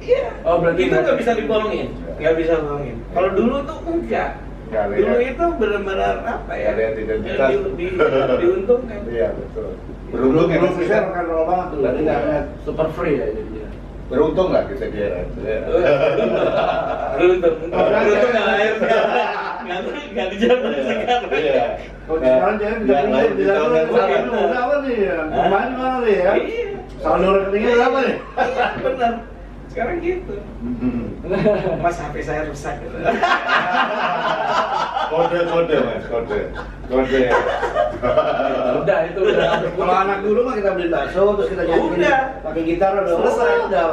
Iya. Oh, berarti itu nggak bisa dibohongin, nggak bisa bohongin. Kalau dulu tuh enggak. Nggak lihat. Dulu itu benar-benar apa ya? Nggak lihat identitas. Diuntungkan. Iya betul. Beruntung ya belum Mas bisa kita. rock and roll banget tuh. Jadi nggak ada. super free ya jadinya. Beruntung nggak kita di era itu ya. Beruntung nggak lahir nggak di zaman sekarang. Iya. Kalau sekarang jangan Nggak lahir di tahun yang sama. udah apa nih? Pemain mana nih ya? Iya. Saldo rekeningnya berapa nih? Iya, benar. Sekarang gitu. Mas HP saya rusak gitu. Kode Mas, kode. Udah itu udah. Kalau anak dulu mah kita beli bakso terus kita nyanyiin Udah. pakai gitar udah Selesai. udah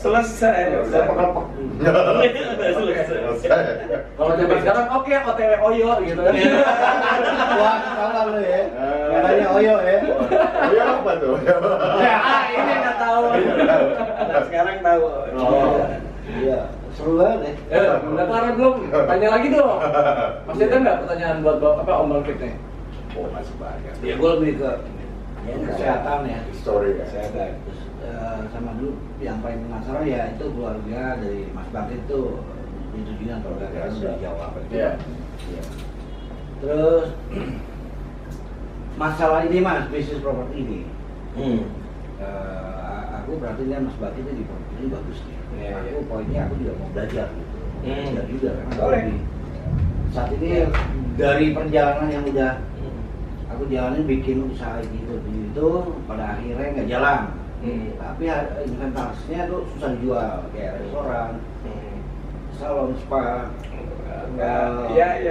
Selesai. lepek-lepek. Selesai. Kalau zaman sekarang oke OTW Oyo gitu kan. Wah, tahu lah lu ya. Katanya Oyo ya. Iya apa tuh? Ah, ini nggak tahu. Nah, sekarang tahu. Oh. Iya, seru banget ya. Udah kelar belum? Tanya lagi dong. Masih ada nggak pertanyaan buat apa Om Bangkit nih? Oh masih banyak. Ya gue lebih ke kesehatan ya. Story ya. Kesehatan. Terus sama dulu yang paling penasaran ya itu keluarga dari Mas Bangkit itu itu juga keluarga kan dari Jawa. Iya. Iya. Terus masalah ini Mas, bisnis properti ini. Aku berarti lihat Mas Bangkit itu di properti ini bagus nih. Iya, Aku iya. poinnya aku juga mau belajar gitu. Belajar juga karena Boleh. saat ini dari perjalanan yang udah aku jalanin bikin usaha gitu itu pada akhirnya nggak jalan. Tapi inventarisnya tuh susah dijual kayak restoran, salon spa, Ya,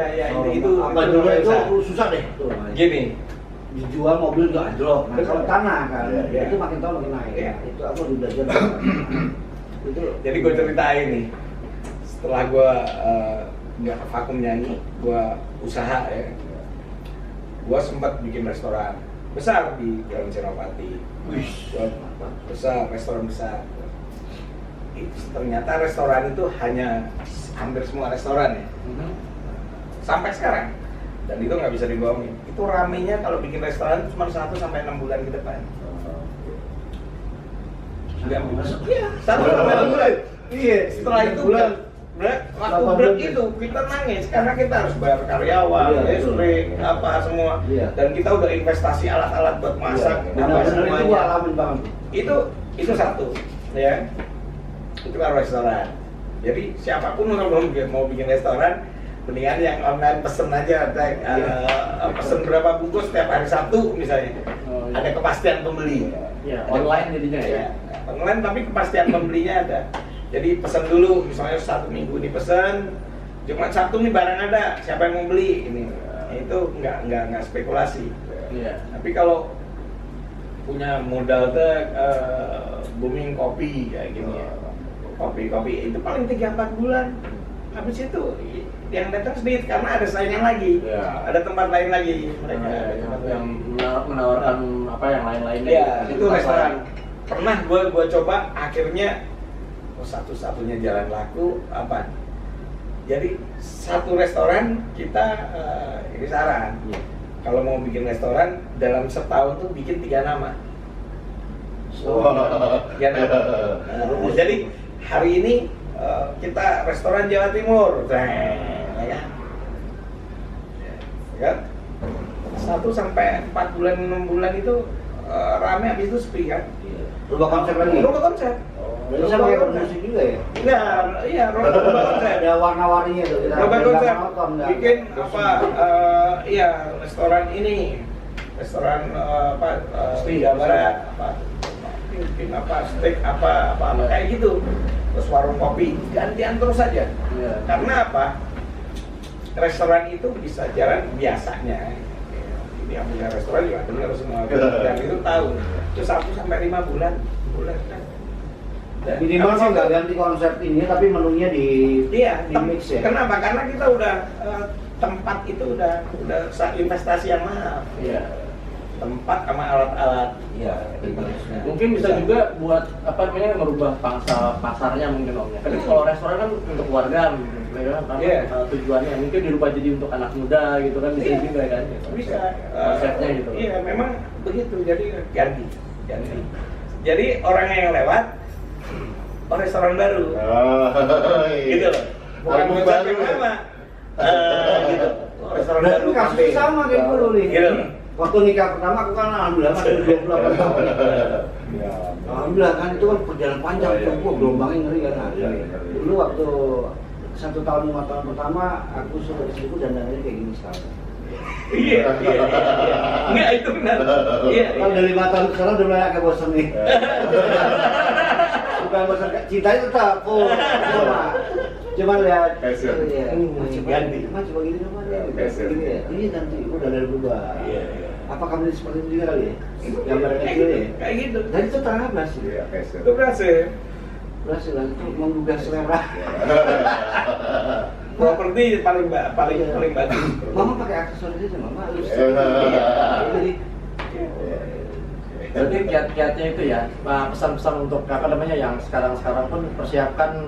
itu apa dulu itu susah deh tuh. Gini, Dijual mobil juga anjlok. Nah, kalau tanah kan Iya. itu makin tahun makin naik. Iya. Itu aku udah belajar. Itu jadi gue ceritain nih. Setelah gue nggak vakum nyanyi, gue usaha ya. Gue sempat bikin restoran besar di Jalan Senopati. Besar, restoran besar. Ternyata restoran itu hanya hampir semua restoran ya. Sampai sekarang. Dan itu nggak bisa dibohongin. Itu ramenya kalau bikin restoran cuma 1 sampai 6 bulan ke depan. Iya, 1 sampai 6 bulan. Iya, setelah itu bulan. Waktu break itu kita nangis karena kita harus bayar karyawan, Iya, listrik, apa semua. Iya. Dan kita udah investasi alat-alat buat masak, apa Benar-benar itu gua semuanya. alamin banget. Itu satu, ya. Itu kan restoran. Jadi siapapun kalau mau bikin restoran, mendingan yang online pesen aja, pesen berapa bungkus setiap hari Sabtu misalnya. Oh, iya. Ada kepastian pembeli. Ya, online jadinya ya. Online tapi kepastian pembelinya ada. Jadi pesan dulu, misalnya 1 minggu ini pesan, Jumat Sabtu nih barang ada, siapa yang mau beli ini. Itu nggak spekulasi. Iya. Tapi kalau punya modal tuh booming kopi kayak gini ya. Kopi itu paling 3-4 bulan. Habis itu yang datang sedikit karena ada saingan lagi. Iya. Ada tempat lain lagi mereka. yang menawarkan apa yang lain-lainnya. Iya, itu restoran. Pernah gua coba akhirnya satu-satunya jalan laku apa? Jadi satu restoran kita ini saran. Kalau mau bikin restoran dalam setahun tuh bikin 3 nama. Ya, nah, jadi hari ini kita restoran Jawa Timur, ya kan? 1 sampai 4 bulan 6 bulan itu rame, habis itu sepi kan? Rubah konsep lagi. Rubah konsep. Jadi sama kayak bermusik juga ya. Iya, rubah konsep. Ada warna-warninya tuh. Kita Rubah nggak konsep. monoton, nggak- Bikin apa? Iya, restoran ini, restoran Jawa Barat, apa? Bikin apa? Steak apa kayak gitu. Terus warung kopi, gantian terus saja. Iya. Karena apa? Restoran itu bisa jalan biasanya. Ini yang punya restoran juga benar semua. Dan itu tahu. Itu 1 sampai 5 bulan kan. Dan Minimal habis sih itu- nggak ganti konsep ini, tapi menunya di Iya, di mix ya. Kenapa? Karena kita udah tempat itu udah investasi yang mahal. Iya. Tempat sama alat-alat. Iya. Mungkin bisa juga buat apa namanya merubah pangsa pasarnya mungkin Omnya. Kan kalau restoran kan untuk keluarga gitu kan apa Iya. tujuannya mungkin dirubah jadi untuk anak muda gitu kan bisa Iya. juga kan gitu. Bisa. Konsepnya gitu. Iya, memang begitu. Jadi ganti. Jadi orang yang lewat, oh restoran baru, Oh, gitu loh. Bukan Album ngucapin baru ya? nama, gitu. Oh, restoran Berarti baru. kasusnya mampir. sama kayak gue dulu nih. Gitu. Waktu nikah pertama aku kan alhamdulillah masih 28 tahun. Ya. Alhamdulillah kan itu kan perjalanan panjang Iya, tuh, iya. gua gelombangnya ngeri kan. Iya, iya. Dulu waktu 1 tahun 5 tahun pertama aku suruh istriku dandannya kayak gini sekarang. Iya. Enggak, itu benar. Iya. Kalau dari 5 tahun ke sana udah mulai agak bosan nih. Bukan bosan, cintanya tetap. Cuma lihat. Passion. Iya. Ganti. Mas coba gini dong, Mas. Passion. Gini ya. Ini nanti udah dari berubah. Iya. Apa kamu seperti itu juga kali ya? Gambar kecil ya. Kayak gitu. Dan itu terang berhasil. Iya, passion. Itu berhasil. Berhasil lah itu menggugah selera. Properti paling bagus. Mama pakai aksesoris aja, Mama harus. Iya. Jadi Berarti kiat-kiatnya itu ya, pesan-pesan untuk apa namanya yang sekarang-sekarang pun persiapkan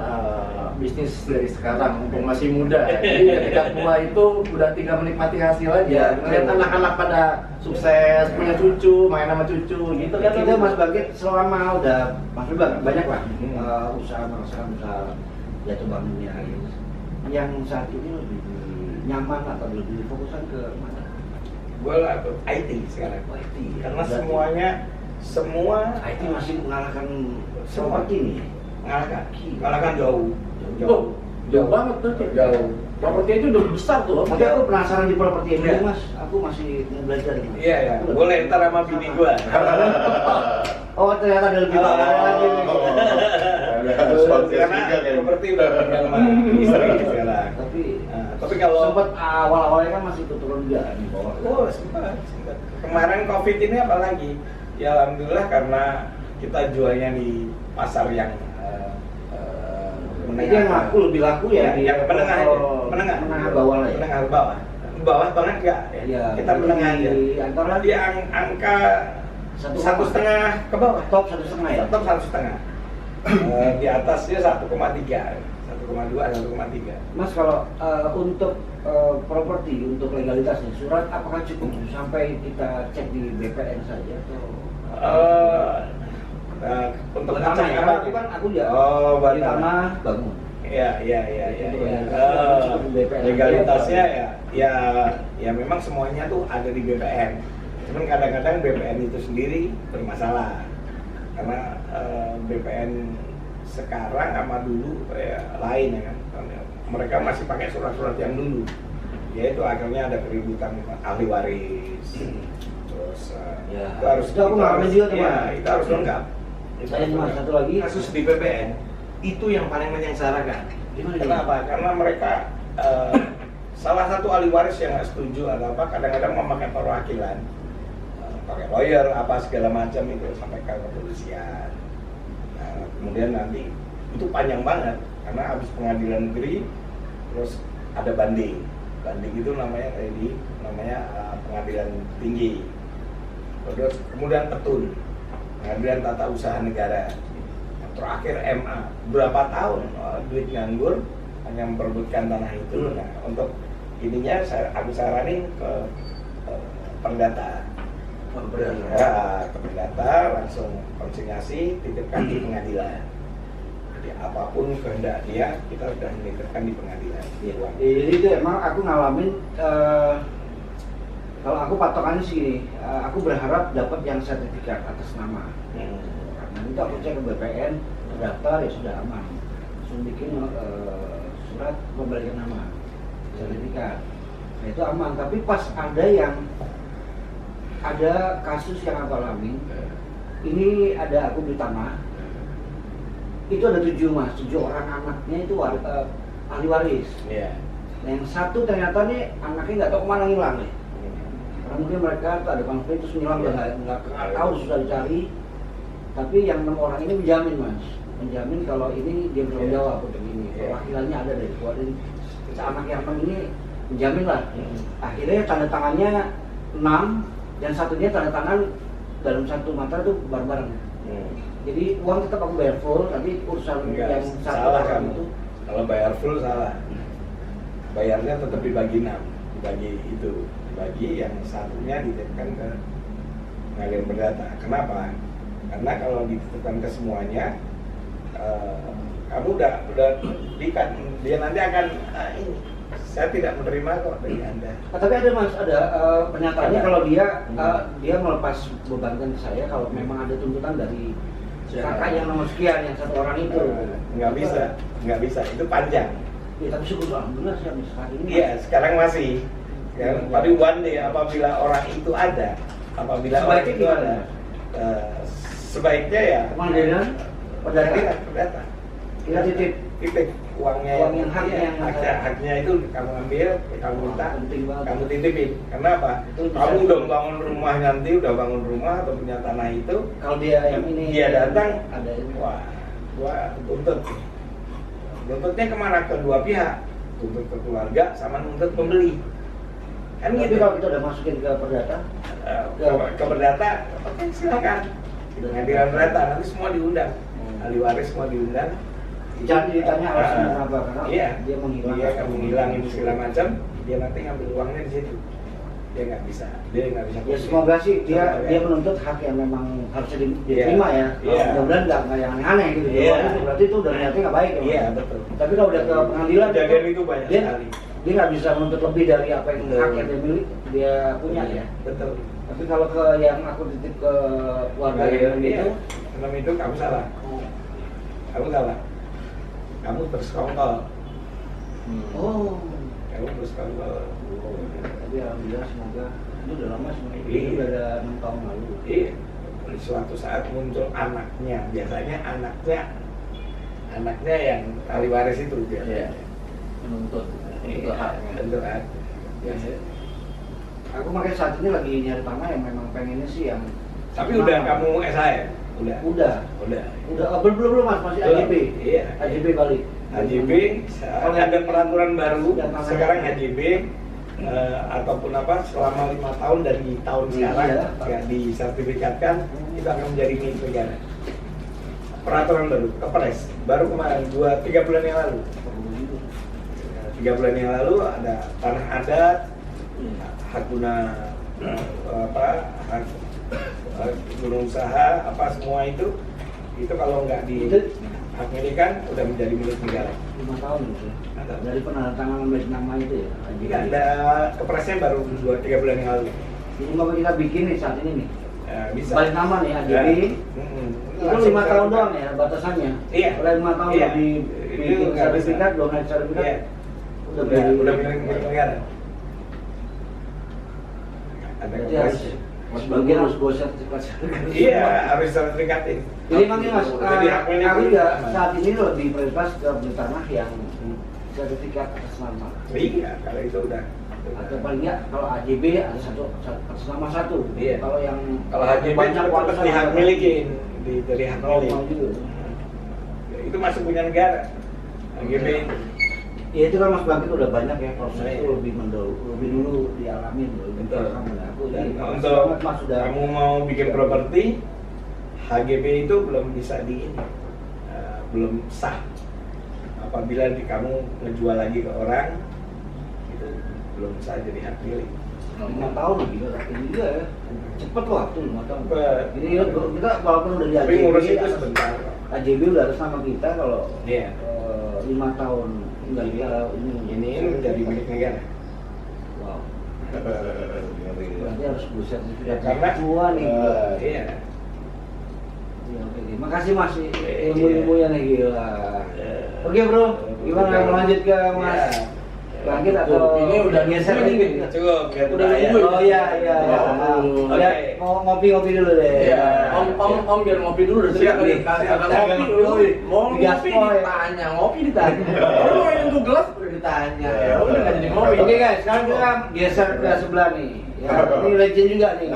bisnis dari sekarang untuk masih muda. Jadi ketika tua itu udah tinggal menikmati hasil aja. Ya, Ngeliat betul. anak-anak pada sukses, punya cucu, main sama cucu gitu kan. kita Mas Bagit selama udah Mas Bagit banyak lah usaha jatuh bangunnya gitu. Yang saat ini lebih nyaman atau lebih fokusan ke mana? Gue lah IT sekarang. IT. Karena Berarti semua IT masih mengalahkan Semua. properti nih. mengalahkan jauh. Jauh banget tuh. Jauh. Properti itu udah besar tuh. Tapi aku penasaran di properti ini, Iya. Mas. Aku masih mau belajar nih. Mas. Iya ya. Aku Boleh ntar sama bini gue. Oh, ternyata ada lebih banyak lagi. nih. Ada sponsor Karena juga kan. properti udah tinggal sama istri sekarang. Tapi Tapi kalau sempat awal-awalnya kan masih turun juga di bawah. Oh, sempat. Kemarin COVID ini apalagi? Ya alhamdulillah karena kita jualnya di pasar yang Jadi yang laku lebih laku ya, di yang menengah aja. menengah bawah lah ya. Menengah bawah. Bawah banget enggak? Iya, Kita menengah aja. Antara Di angka 1,5 ke bawah. top 1,5 ya. Top 1,5. Di atasnya 1,3, 1,2, 1,3. Mas kalau untuk properti, untuk legalitasnya surat apakah cukup sampai kita cek di BPN saja atau Untuk tanah ngecek ya? apa? Aku kan aku ya Oh, buat di tanah bangun. Iya. Untuk legalitasnya cukup di BPN. Legalitasnya ya memang semuanya tuh ada di BPN. Cuman kadang-kadang BPN itu sendiri bermasalah. Karena BPN sekarang sama dulu lain ya kan. Mereka masih pakai surat-surat yang dulu. Yaitu akhirnya ada keributan ahli waris. Terus Ya. itu harus Itu aku ngalamin juga, teman. ya, itu harus lengkap. Saya cuma satu lagi. Kasus di BPN itu yang paling menyengsarakan. Gimana dia? Kenapa? Karena mereka salah satu ahli waris yang nggak setuju atau apa kadang-kadang memakai perwakilan, pakai lawyer apa segala macam itu sampai ke kepolisian. Nah, kemudian nanti itu panjang banget karena habis pengadilan negeri terus ada banding. Banding itu namanya pengadilan tinggi. Terus kemudian petun, pengadilan tata usaha negara. Yang terakhir MA, berapa tahun duit nganggur hanya memperebutkan tanah itu. Nah, untuk ininya aku saranin ke perdata. Ya, ke perdata langsung konsinyasi, titipkan di pengadilan. Jadi apapun kehendak dia, kita sudah menitipkan di pengadilan. Iya. Jadi itu emang aku ngalamin kalau aku patokannya sih, aku berharap dapat yang sertifikat atas nama. Karena itu aku cek ke BPN, terdaftar ya sudah aman. Langsung bikin surat pembalikan nama, sertifikat. Nah itu aman. Tapi pas ada kasus yang aku alami, ini ada aku beli tanah. Itu ada 7 orang anaknya itu ahli waris. Iya. Nah, yang satu ternyata nih anaknya nggak tahu kemana ngilang nih. Karena mungkin mereka tuh ada konflik terus ngilang nggak tahu susah dicari. Tapi yang 6 orang ini menjamin menjamin kalau ini dia bertanggung jawab untuk ini. Perwakilannya ada dari keluarga. Anak yang 6 ini menjamin lah. Akhirnya tanda tangannya 6 dan satunya tanda tangan dalam satu matra itu bareng-bareng. Jadi uang tetap aku bayar full, tapi urusan Enggak, yang satu salah orang kamu. itu Kalau bayar full salah. Bayarnya tetap dibagi 6, dibagi yang satunya dititipkan ke pengadilan perdata. Kenapa? Karena kalau dititipkan ke semuanya, kamu udah diikat, dia nanti akan ini. Saya tidak menerima kok dari Anda. Tapi ada Mas, ada pernyataannya Ada. kalau dia melepas bebankan ke saya kalau memang ada tuntutan dari kakak yang nomor sekian, yang satu orang itu. Nggak bisa, itu panjang. Ya, tapi syukur alhamdulillah sih sampai saat ini. Iya, sekarang masih. Ya, tapi one day apabila orang itu ada, Sebaiknya gimana? Sebaiknya ya Pengadilan perdata. perdata. Kita titip Titip uangnya, Uang yang haknya iya, yang haknya itu kamu ambil, kamu minta, penting banget. kamu titipin. Karena apa? Itu bisa- Kamu udah bangun rumah nanti, udah bangun rumah atau punya tanah itu, Kalau dia yang ini dia datang, ada ini. wah, gua tuntut. Tuntutnya kemana? Kedua pihak, tuntut ke keluarga sama nuntut pembeli. Kan Tapi gitu. kalau kita udah masukin ke perdata, Ke perdata, oke silakan. Pengadilan perdata nanti semua diundang, ahli waris semua diundang. jangan ditanya alasannya kenapa, karena Iya, dia menghilang. Iya, kamu ngilangin segala macam, dia nanti ngambil uangnya di situ. Dia nggak bisa. Ya semoga sih dia menuntut hak yang memang harusnya diterima ya. Iya. Mudah-mudahan nggak yang aneh-aneh gitu. Iya. Kalau itu berarti itu udah niatnya nggak baik ya. Mas? Iya betul. Tapi kalau udah ke pengadilan Kejadian itu banyak dia, sekali. dia nggak bisa menuntut lebih dari apa yang Betul. hak yang dia milik dia punya ya. Betul. Tapi kalau ke yang aku titip ke keluarga yang Iya. itu, Dalam itu kamu salah. Kamu salah. Kamu bersekongkol. oh, Kamu bersekongkol. tapi alhamdulillah semoga itu udah lama sebenarnya. Iya. Itu udah ada 6 tahun lalu. Iya. Suatu saat muncul anaknya, biasanya anaknya yang ahli waris itu biasanya. Menuntut itu Iya, haknya. tentu hak. Ya. Aku makanya saat ini lagi nyari tanah yang memang pengennya sih yang. Tapi udah kamu SHM? Udah. Udah. Belum Mas, masih Belum. AJB. Iya. AJB balik. HJB, ada peraturan baru Dan tanahnya- sekarang HJB ataupun apa selama 5 tahun dari tahun Iya. sekarang ya disertifikatkan itu akan menjadi milik negara. Peraturan baru, kepres, baru kemarin 3 bulan yang lalu. 3 bulan yang lalu ada tanah adat, hak guna hak guna usaha apa semua itu kalau nggak di hak milikan udah menjadi milik negara. 5 tahun gitu. Ada. Dari penandatangan balik nama itu ya. Iya, ada kepresnya baru 2-3 bulan yang lalu. Jadi mau kita bikin nih saat ini nih. Bisa. Balik nama nih AJB. Ya. Itu Langsung 5 tahun sertifikat. doang ya batasannya. Iya. Oleh 5 tahun Iya. dibikin Itu nggak sertifikat, bisa. belum naik sertifikat. Iya. Udah Udah milik negara. Ada Berarti harus kepresnya. sebagian harus bawa sertifikat. Iya, harus sertifikatin. Jadi emangnya Mas, Jadi hak milik aku itu juga aman. saat ini lebih prioritas ke beli tanah yang sertifikat atas nama. Iya, kalau itu udah. Atau paling nggak kalau AJB ada satu atas nama satu. Iya. Kalau yang Kalau HJB banyak tetap warisan di hak ada. milikin, dari hak milik. Normal juga. Itu masih punya negara. HJB itu. Ya itu kan Mas Bangkit udah banyak ya proses Iya. itu lebih dulu dialamin lebih Betul. paham ya. Aku Dan jadi untuk banget Mas sudah kamu mau bikin properti, HGB itu belum bisa belum sah. Apabila kamu ngejual lagi ke orang, itu belum sah jadi hak milik. 5 tahun lagi ini juga ya. Cepet waktu 5 tahun. Cepet. Ini kita walaupun udah di Tapi ngurus itu atas- sebentar. AJB udah atas nama kita kalau Iya. 5 tahun enggak dia Ini menjadi milik negara. wow. Ngeri ya. Berarti harus beli sertifikat Karena tua nih. Iya. Iya, oke. Makasih Mas Iya. ilmu-ilmunya nih gila. Iya. Oke Bro, gimana mau lanjut ke Mas Iya. Bangkit atau Ini udah geser ini, nih? Cukup, biar Udah bayar. nungguin. Oh iya iya. Oke. Ya, mau ngopi dulu deh. Iya, om biar ngopi dulu udah Siap nih. Kasih Siap. ngopi dulu. Mau Gas ngopi boy. ditanya, ngopi ditanya. Kalau mau minum tuh gelas udah ditanya. Ya udah nggak jadi ngopi. Oke guys, sekarang kita geser ke sebelah nih. Ya, ini legend juga nih.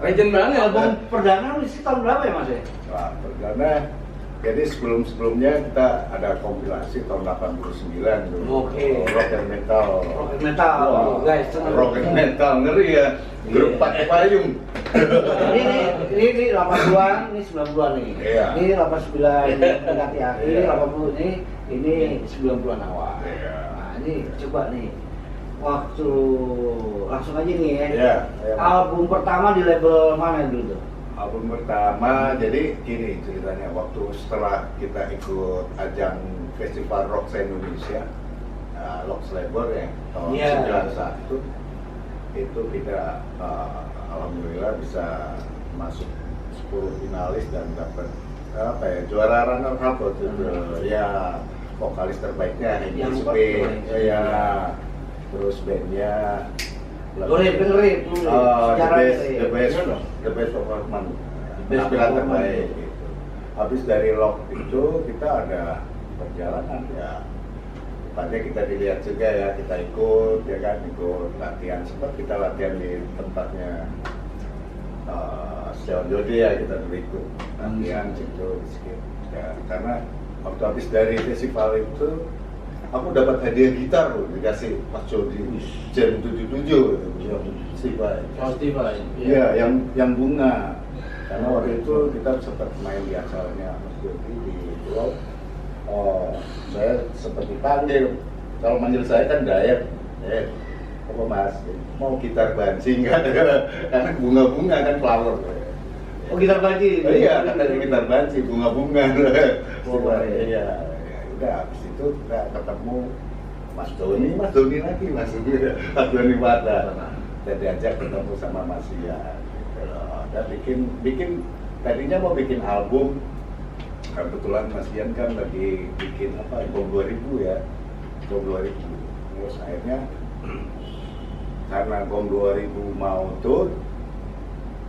Legend banget. Album perdana lu sih tahun berapa ya Mas ya? Wah, perdana. Jadi sebelum-sebelumnya kita ada kompilasi tahun 89 dulu. Oke. Rock and metal. Rock and metal. Wah, Guys, seneng. rock and metal ngeri ya. Grup pakai payung. Ini 80-an, ini 90-an nih. Iya. Ini 89 mendekati akhir, Iya. 80 ini 90-an awal. Iya. Nah, ini coba nih. Waktu langsung aja nih ya. Iya, iya. Album pertama di label mana dulu tuh? album pertama, jadi gini ceritanya, waktu setelah kita ikut ajang Festival Rock Indonesia, Rock Labor yang tahun 91, itu kita alhamdulillah bisa masuk 10 finalis dan dapat juara runner up waktu itu. Ya vokalis terbaiknya Henry Spade, ya terus bandnya the best performance, penampilan terbaik gitu. Habis dari Lock itu kita ada perjalanan ya, tepatnya kita dilihat juga ya, kita ikut ya kan, ikut latihan, sempat kita latihan di tempatnya Seon Jodi ya, kita dulu ikut latihan situ ya, karena waktu habis dari festival itu aku dapat hadiah gitar loh, dikasih Mas Jody Jam 77 iya, yang bunga, karena waktu itu kita sempat main di acaranya Mas Jody di Pulau. Saya sempat dipanggil, kalau manggil saya kan Dayat, apa Mas, mau gitar banci nggak? Karena bunga-bunga kan flower. Oh, gitar banci? Iya, katanya gitar banci, bunga-bunga. Iya, udah habis itu kita ketemu Mas Doni lagi, Mas Doni Wada. Dan diajak ketemu sama Mas Ian. Dan bikin tadinya mau bikin album. Kebetulan Mas Ian kan lagi bikin album 2000 ya, album 2000. Terus akhirnya karena album 2000 mau tur,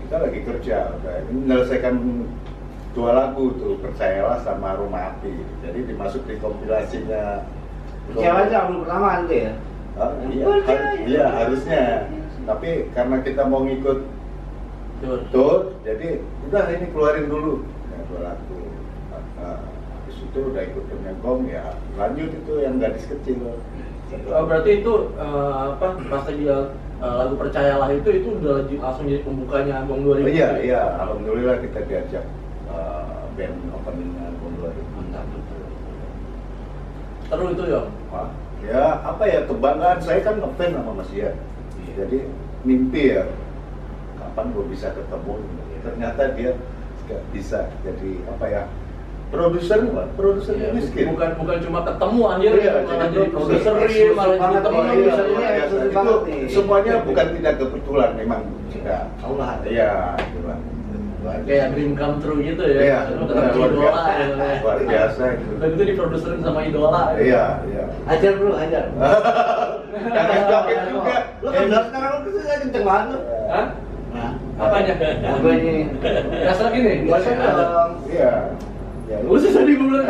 kita lagi kerja, menyelesaikan 2 lagu tuh, Percayalah sama Rumah Api. Jadi dimasuk di kompilasinya. Percayalah itu album pertama nanti ya? Iya harusnya. Tapi karena kita mau ngikut tur, jadi udah ini keluarin dulu ya, 2 lagu. Habis itu udah ikut Kemenkom ya, lanjut itu yang gadis kecil. Berarti itu pas dia lagu Percayalah itu udah langsung jadi pembukanya album 2000. Iya, alhamdulillah kita diajak band opening album 2000. Mantap betul. Seru itu ya? Ya apa ya, kebanggaan saya kan ngefans sama Mas Ian. Jadi mimpi ya, kapan gue bisa ketemu. Ternyata dia nggak bisa jadi apa ya, produser miskin. Bukan cuma ketemu akhirnya, malah jadi produser, malah jadi teman. Itu semuanya bukan tidak kebetulan, memang sudah Allah. Iya, itulah. Kayak dream come true gitu ya. Iya, ketemu idola gitu. Luar biasa itu. Dan itu diproduserin sama idola. Iya. Ajar bro, ajar. Jangan joget juga. Lu kan sekarang lu kan kenceng banget lu. Hah? Nah, Apanya? apa ini? Biasa gini. Biasa dong. Iya. Ya, Usah tadi gue bilang,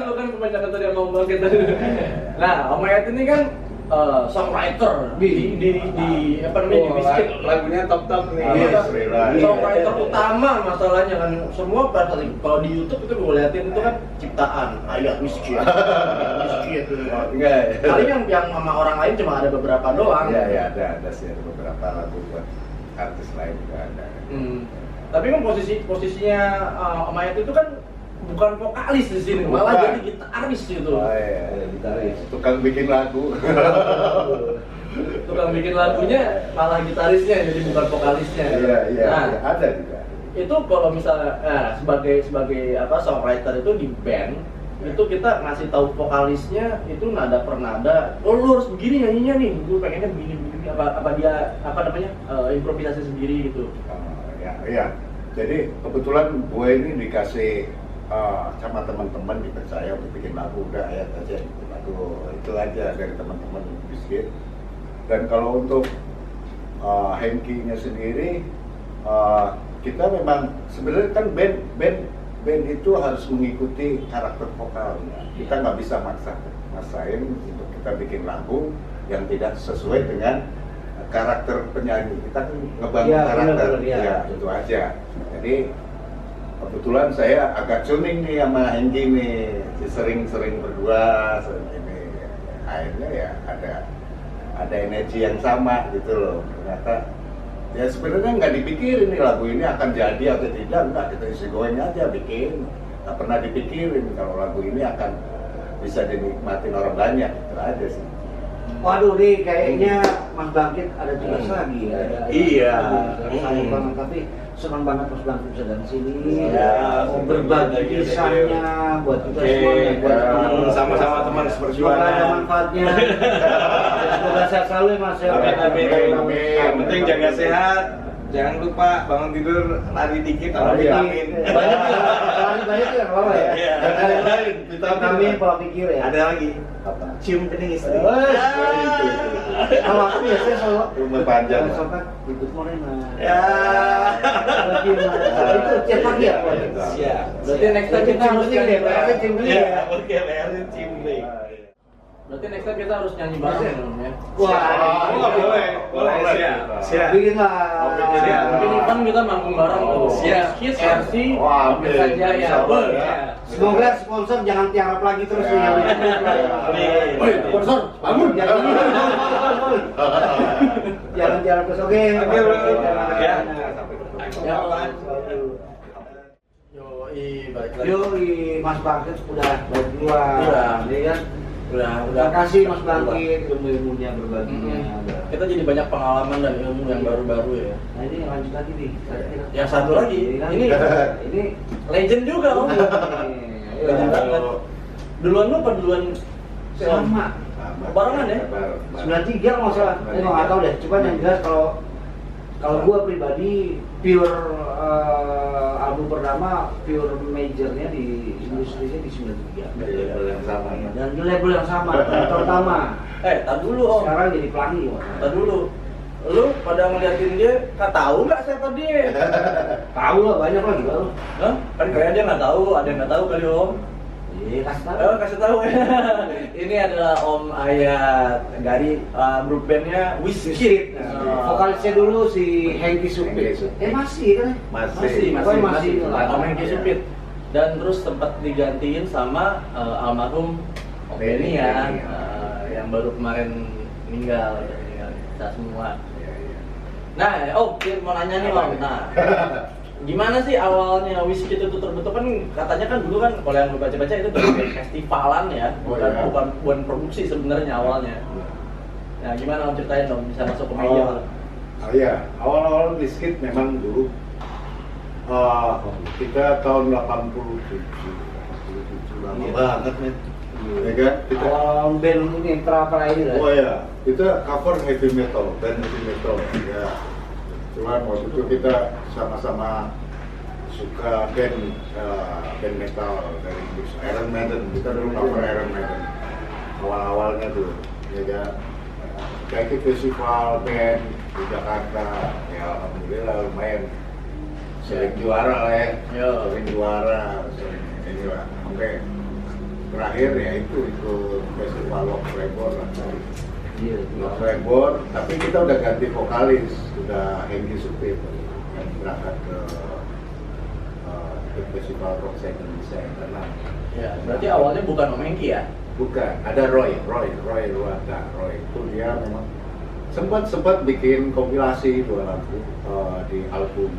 lu kan kebanyakan tadi yang ngomong kita. Nah, Om Ayat ini kan songwriter di apa namanya, di Biscuit. Lagunya top nih. Songwriter utama masalahnya kan, semua kalau di YouTube itu gue liatin itu kan ciptaan Ayat Biscuit. Enggak. Paling yang sama orang lain cuma ada beberapa doang. Iya, ada sih, ada beberapa lagu buat artis lain juga ada. Tapi kan posisinya Om Ayat itu kan bukan vokalis di sini, malah jadi gitaris gitu. Oh iya, gitaris. Tukang bikin lagu. Tukang bikin lagunya malah gitarisnya, jadi bukan vokalisnya. Iya, Nah, ada juga. itu kalau misalnya sebagai songwriter itu di band, itu kita ngasih tahu vokalisnya itu nada per nada. Oh, lu harus begini nyanyinya nih, gue pengennya begini apa dia improvisasi sendiri gitu. Iya. Jadi kebetulan gue ini dikasih sama teman-teman dipercaya untuk bikin lagu, udah Ayat aja bikin lagu itu aja dari teman-teman Biscuit. Dan kalau untuk Henky-nya sendiri, kita memang sebenarnya kan band itu harus mengikuti karakter vokalnya. Kita nggak bisa maksain untuk kita bikin lagu yang tidak sesuai dengan karakter penyanyi. Kita kan ngebangun karakter, ya itu aja. Jadi kebetulan saya agak tuning nih sama Henky nih, sering berdua, ini akhirnya ya ada energi yang sama gitu loh. Ternyata ya sebenarnya nggak dipikirin nih lagu ini akan jadi atau tidak, enggak, kita isi going aja bikin, nggak pernah dipikirin kalau lagu ini akan bisa dinikmatin orang banyak, itu aja sih. Waduh nih kayaknya Mas Bangkit ada tugas lagi ya. Iya. Sayang banget, tapi senang banget Mas Bangkit bisa dari sini. Ya, Mau berbagi thank you. kisahnya buat kita Oke, semua, buat teman-teman. sama-sama teman Semoga seperjuangan. ada manfaatnya. Semoga sehat selalu ya Mas. Amin, amin. Amin. Yang penting jaga sehat. Jangan lupa bangun tidur lari dikit sama Lari. vitamin. Banyak ya, lari banyak ya, apa ya? Iya. Dan yang lain, vitamin, pola pikir ya. Ada lagi. Apa? Cium kening istri. Kalau aku biasanya selalu Rumah panjang. Sobat, good morning Mas. Ya. Pagi, Mas. Itu tiap pagi ya? Siap. Berarti next time kita harus cium nyanyi deh, berarti bareng. cium dulu Iya, ya. oke, bayarin cium nih. Berarti next time kita harus nyanyi bareng dong ya. Wah, Oh, nggak boleh. Boleh, siap. Siap. bikin lah. Siap. Mungkin kan kita manggung bareng tuh. Oh. Siap. Hits RC, Wah, Bisa Jaya. bisa banget ya. Semoga sponsor jangan tiarap lagi terus nih. Ya. Amin. Woi, sponsor, bangun. Jangan jangan tiarap terus. Oke. Oke, bro. Ya. Ya, Yoi, balik lagi. Yoi, Mas Bangkit udah balik duluan. Iya. Ini kan. Udah. Terima kasih Mas Bangkit ilmu-ilmunya berbaginya. Kita jadi banyak pengalaman dan ilmu yang baru-baru ya. Nah ini lanjut lagi nih. Yang satu lagi, ini legend juga om. Legend banget. Duluan lu apa duluan? Sama. Barengan ya? 93 kalau nggak salah. Nggak tahu deh. Cuman yang jelas kalau gua pribadi pure album pertama pure majornya di industrinya di 93. Label yang sama ya. Dan di label yang sama, terutama. Tar dulu om. Sekarang jadi pelangi. Tar dulu. Lu pada ngeliatin dia, tahu nggak siapa dia? Tahu lah banyak lah gitu. Hah? Kan kayak dia nggak tahu, ada yang nggak tahu kali om. Iya kasih tahu. Kasih tahu ya. Ini adalah Om Ayat dari grup bandnya Wizkid. Vokalisnya dulu si Hengki Supit. Masih kan? Masih. Masih. Om Hengki Supit. Dan terus sempat digantiin sama almarhum Om Benny ya, yang baru kemarin meninggal kita semua. Nah, Om, mau nanya nih Om. Nah, gimana sih awalnya Wizkid itu terbentuk? Kan katanya kan dulu kan kalau yang lu baca-baca itu dari festivalan ya, bukan produksi sebenarnya awalnya. Nah, gimana Om ceritain dong bisa masuk ke media? Oh iya, awal-awal Wizkid memang dulu kita tahun 87 lama banget nih. Ya kan? Kita Awal band ini pra ini lah. oh ya, kita cover heavy metal, band heavy metal ya. Cuman waktu itu kita sama-sama suka band metal dari Inggris, Iron Maiden. Kita dulu cover Iron Maiden awal-awalnya tuh, ya kan. Kayak festival band di Jakarta, ya alhamdulillah lumayan sering juara lah ya, sering juara, sering inilah sampai terakhir ya itu festival Lock Reborn lah. Iya. Lock Reborn, tapi kita udah ganti vokalis, udah Hengki Supit yang berangkat ke festival rock Indonesia yang tenang. Ya, berarti awalnya bukan Om Hengki ya? Bukan, ada Roy Luanda. Roy itu dia memang sempat bikin kompilasi 2 lagu di album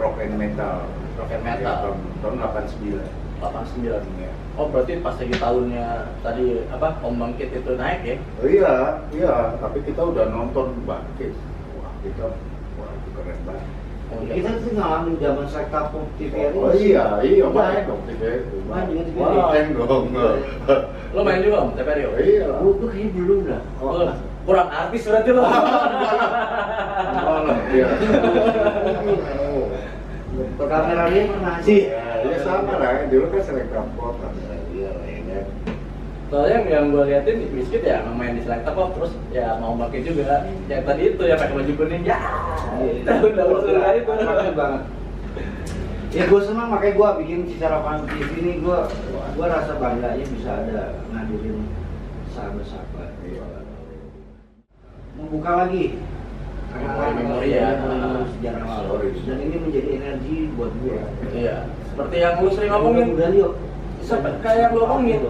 Rock and Metal. Rock and Metal. Ya, tahun 89. 89. Ya. Oh, berarti pas lagi tahunnya tadi apa Om Bangkit itu naik ya? Oh iya, tapi kita udah nonton Bangkit. Wah, itu keren banget. Oh, Kita tuh ngalamin zaman Selekta Pop TVRI. Oh iya, main dong TV. Main juga TVRI. Main dong. Lo main juga Om TVRI? Om? Iya. Gua kayaknya belum dah. Lo kurang artis berarti lo. Iya. Kamera dia pernah sih. Ya sama lah, dulu kan Selekta Pop kamera dia lah ya kan. Soalnya yang gue liatin di Wizkid ya emang main di Selekta Pop, terus ya mau pakai juga yang tadi itu ya pakai baju kuning ya. Tahun-tahun sudah itu. Keren banget. Ya gue senang makanya gue bikin Cisara Fan TV ini gue rasa bangganya bisa ada ngadirin sahabat-sahabat. Membuka lagi Memori ya. sejarah lalu. Dan ini menjadi energi buat gue. Iya. Seperti yang lu sering ngomongin. Udah yuk. Kayak yang lu ngomongin.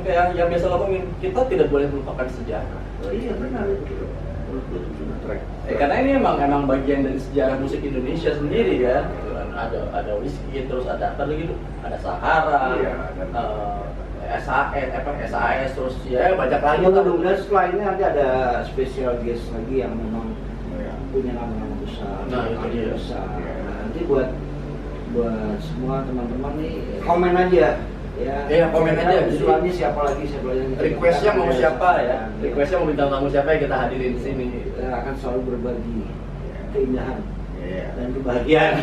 Kayak yang biasa lo ngomongin, kita tidak boleh melupakan sejarah. Oh iya benar. Karena ini emang bagian dari sejarah musik Indonesia sendiri kan. Gitu kan. Ada Wizkid, terus ada apa lagi tuh? Ada Sahara, Iya, SAS, terus ya banyak lagi. Mudah-mudahan setelah ini nanti ada special guest lagi yang memang punya nama-nama besar. Nah, itu dia. Besar. Nah, nanti buat semua teman-teman nih komen aja ya. Iya, komen aja. Usulannya siapa lagi yang kita Requestnya mau butuhkan, siapa ya? Ya. Requestnya mau bintang tamu siapa yang kita hadirin di sini? Kita akan selalu berbagi keindahan Iya. dan kebahagiaan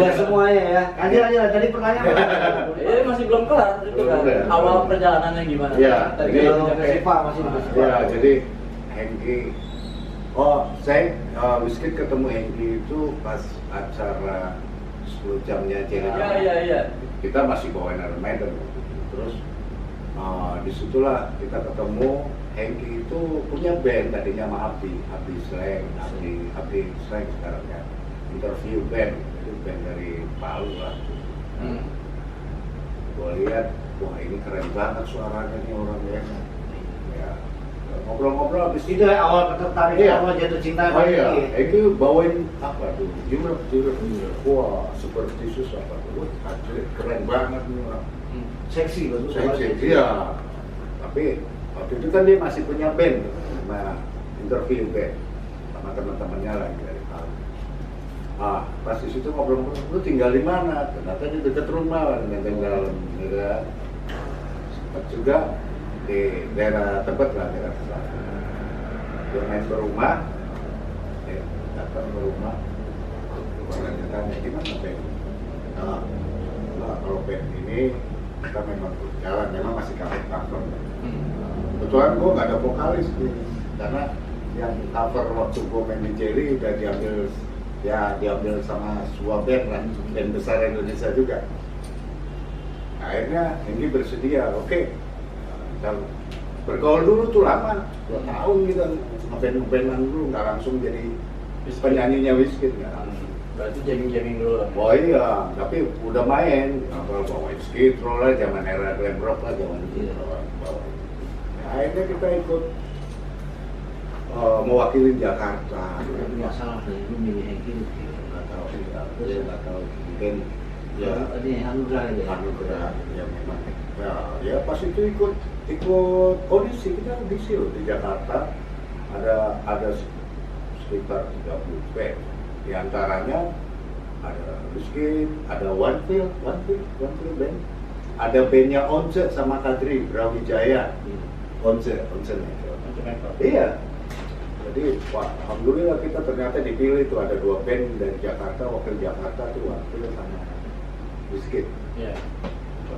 buat semuanya ya. Lanjut tadi pertanyaan. Masih belum kelar itu kan. Belum. Awal perjalanannya gimana? Iya, Tadi jadi- kita Kalau nyampe- ke Sipa masih di Sipa. Ya, jadi Hengki, saya Wizkid ketemu Hengki itu pas acara 10 jamnya Cirebon. Iya. Kita masih bawain Iron Maiden. Terus disitulah kita ketemu. Hengki itu punya band tadinya sama Abdi Slang sekarang ya. Interview band, itu band dari Palu lah. Gue lihat, wah ini keren banget suaranya nih orangnya. Ya, ngobrol-ngobrol habis Itu ya awal ketertarikan, Iya. awal jatuh cinta Oh iya, Hengki. itu bawain apa tuh? Europe. Wah, Superstitious apa tuh? Wah, anjir, keren banget nih orang. Seksi bagus. Seksi, iya. Tapi waktu itu kan dia masih punya band tuh, sama interview band sama teman-temannya lagi dari Palu. Pas di situ ngobrol-ngobrol, lu tinggal di mana? Ternyata di dekat rumah lah, dengan tinggal sempat juga di daerah Tebet lah, daerah selatan. Dia main ke rumah, datang ke rumah, orangnya tanya gimana band? Nah, kalau band ini kita memang jalan, memang masih cover. Kebetulan gue nggak ada vokalis nih, karena yang cover waktu gue main di Jelly udah diambil sama sebuah band lah, band besar Indonesia juga. Akhirnya ini bersedia, oke, kita bergaul dulu tuh lama, 2 tahun gitu, ngeband-ngebandan dulu, nggak langsung jadi penyanyinya Wizkid nggak langsung. Berarti jamming dulu. Oh iya, tapi udah main, kalau bawain Skid Row lah, zaman era glam rock lah, zaman itu bawain. Akhirnya kita ikut mewakili Jakarta. Nggak salah deh, lu milih Hengki. Nggak tahu sih, nggak tahu mungkin ya Tadi anugerah ya. anugerah ya memang. Ya pas itu ikut audisi, kita audisi loh di Jakarta. Ada sekitar 30 band. Di antaranya ada Wizkid, ada One Feel band. Ada bandnya Once sama Kadri Brawijaya. Once Iya. Jadi, wah, alhamdulillah kita ternyata dipilih tuh, ada 2 band dari Jakarta, wakil Jakarta tuh One Feel sama Wizkid. Iya.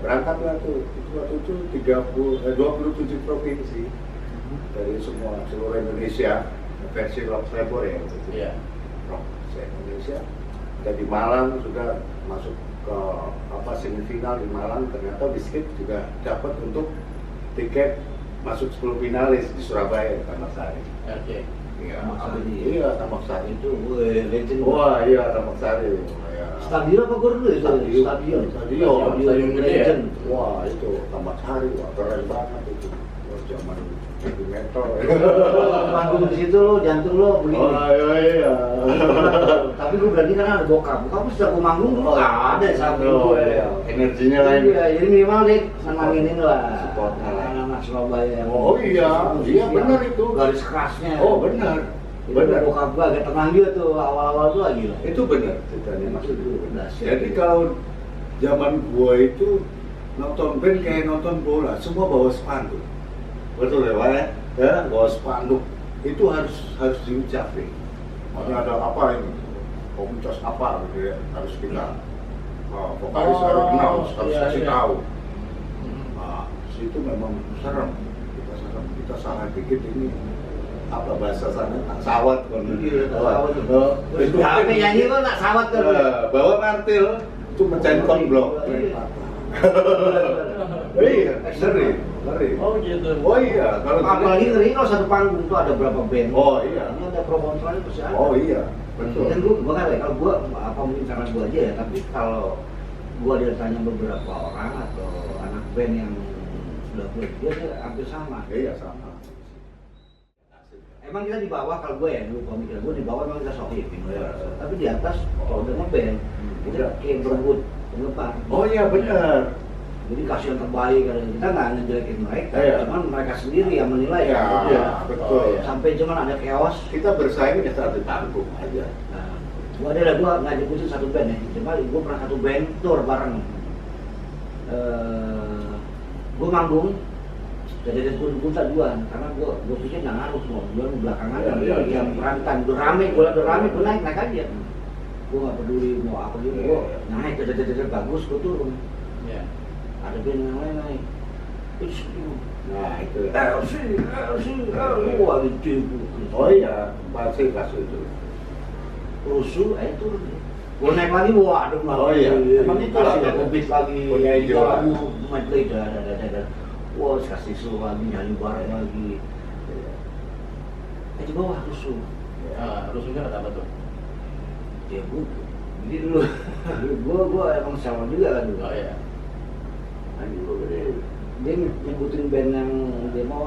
Berangkatlah tuh, itu waktu itu 27 provinsi dari seluruh Indonesia, versi Rock Flavor ya waktu itu. Iya. Rock Indonesia. Kita di Malang sudah masuk ke semifinal di Malang, ternyata Wizkid juga dapat untuk tiket masuk 10 finalis di Surabaya, Tamak Sari. Oke. Iya, Tamak Sari. Iya, Tamak Sari. Itu legend. Wah, iya Tamak Sari. Ya. Stadion apa gor dulu itu? Stadion Stadion gede ya? legend. Wah, itu Tamak Sari, wah keren banget itu. Wah, zaman heavy metal. Manggung di situ lo, jantung lo begini. Oh iya. Tapi gue berani karena ada bokap. Bokap tuh setiap gue manggung dulu ada di samping Oh, gue. iya. Energinya lain. Iya, jadi minimal deh senangin lah. Supportnya lah. Anak-anak Surabaya. Oh iya, iya benar itu. Garis kerasnya. Oh benar. Benar. Bokap gue agak tenang juga tuh awal-awal tuh lagi lah. Itu benar ceritanya Mas. Itu dahsyat. Jadi kalau zaman gua itu nonton band kayak nonton bola, semua bawa spanduk. Betul ya, Pak ya? Ya, bawa spanduk. Itu harus diucapin. Makanya ada apa ini? Komunitas apa gitu ya, harus kita vokalis harus announce, harus iya, kasih iya. tahu. Nah, situ memang serem. Kita salah dikit ini apa bahasa sana sawat kan. Iya, sawat. HP nyanyi lo nak sawat kan. Bawa martil itu mecahin konblok. Iya, ngeri. Oh gitu. Oh iya, kalau Apalagi ngeri kalau satu panggung tuh ada berapa band. Oh iya. Ini ada pro kontranya pasti ada. Oh iya, betul. Dan gue kan kalau gue apa mungkin karena gue aja ya, tapi kalau gue ditanya beberapa orang atau anak band yang sudah dia hampir sama. Iya sama. Emang kita di bawah kalau gue ya dulu pemikiran gue di bawah emang kita sohib, Iya. tapi di atas kalau udah ngeband kita kayak berebut penggemar. Oh iya benar. Jadi kasih yang terbaik karena kita nggak ngejelekin mereka, Iya. cuman mereka sendiri yang menilai. Iya, kan, gitu ya. betul. Sampai cuman ada chaos. Kita bersaing ya saat ditanggung aja. Nah, Gua ada lah, gua nggak nyebutin satu band ya, cuma gua pernah satu band tour bareng. Gua manggung, jadi gua tak duluan, karena gua pikir nggak ngaruh semua, gua belakangan yang perankan, udah rame, gua naik aja. Gua nggak peduli mau apa gitu, gua naik, bagus, gua turun. Ada band yang lain naik. Nah itu. LC, wah gitu. Oh iya, pasti kasus itu. Rusuh, turun. Gua naik lagi, waduh Oh iya. emang itu lagi, Covid lagi, Punya ide lah. lagu, medley, ada. Wah, kasih suruh lagi, nyanyi bareng lagi. Di bawah rusuh. Rusuhnya apa tuh? Ya gua, jadi dulu, gua emang sama juga kan dulu. Oh iya. Dia nyebutin band yang dia mau,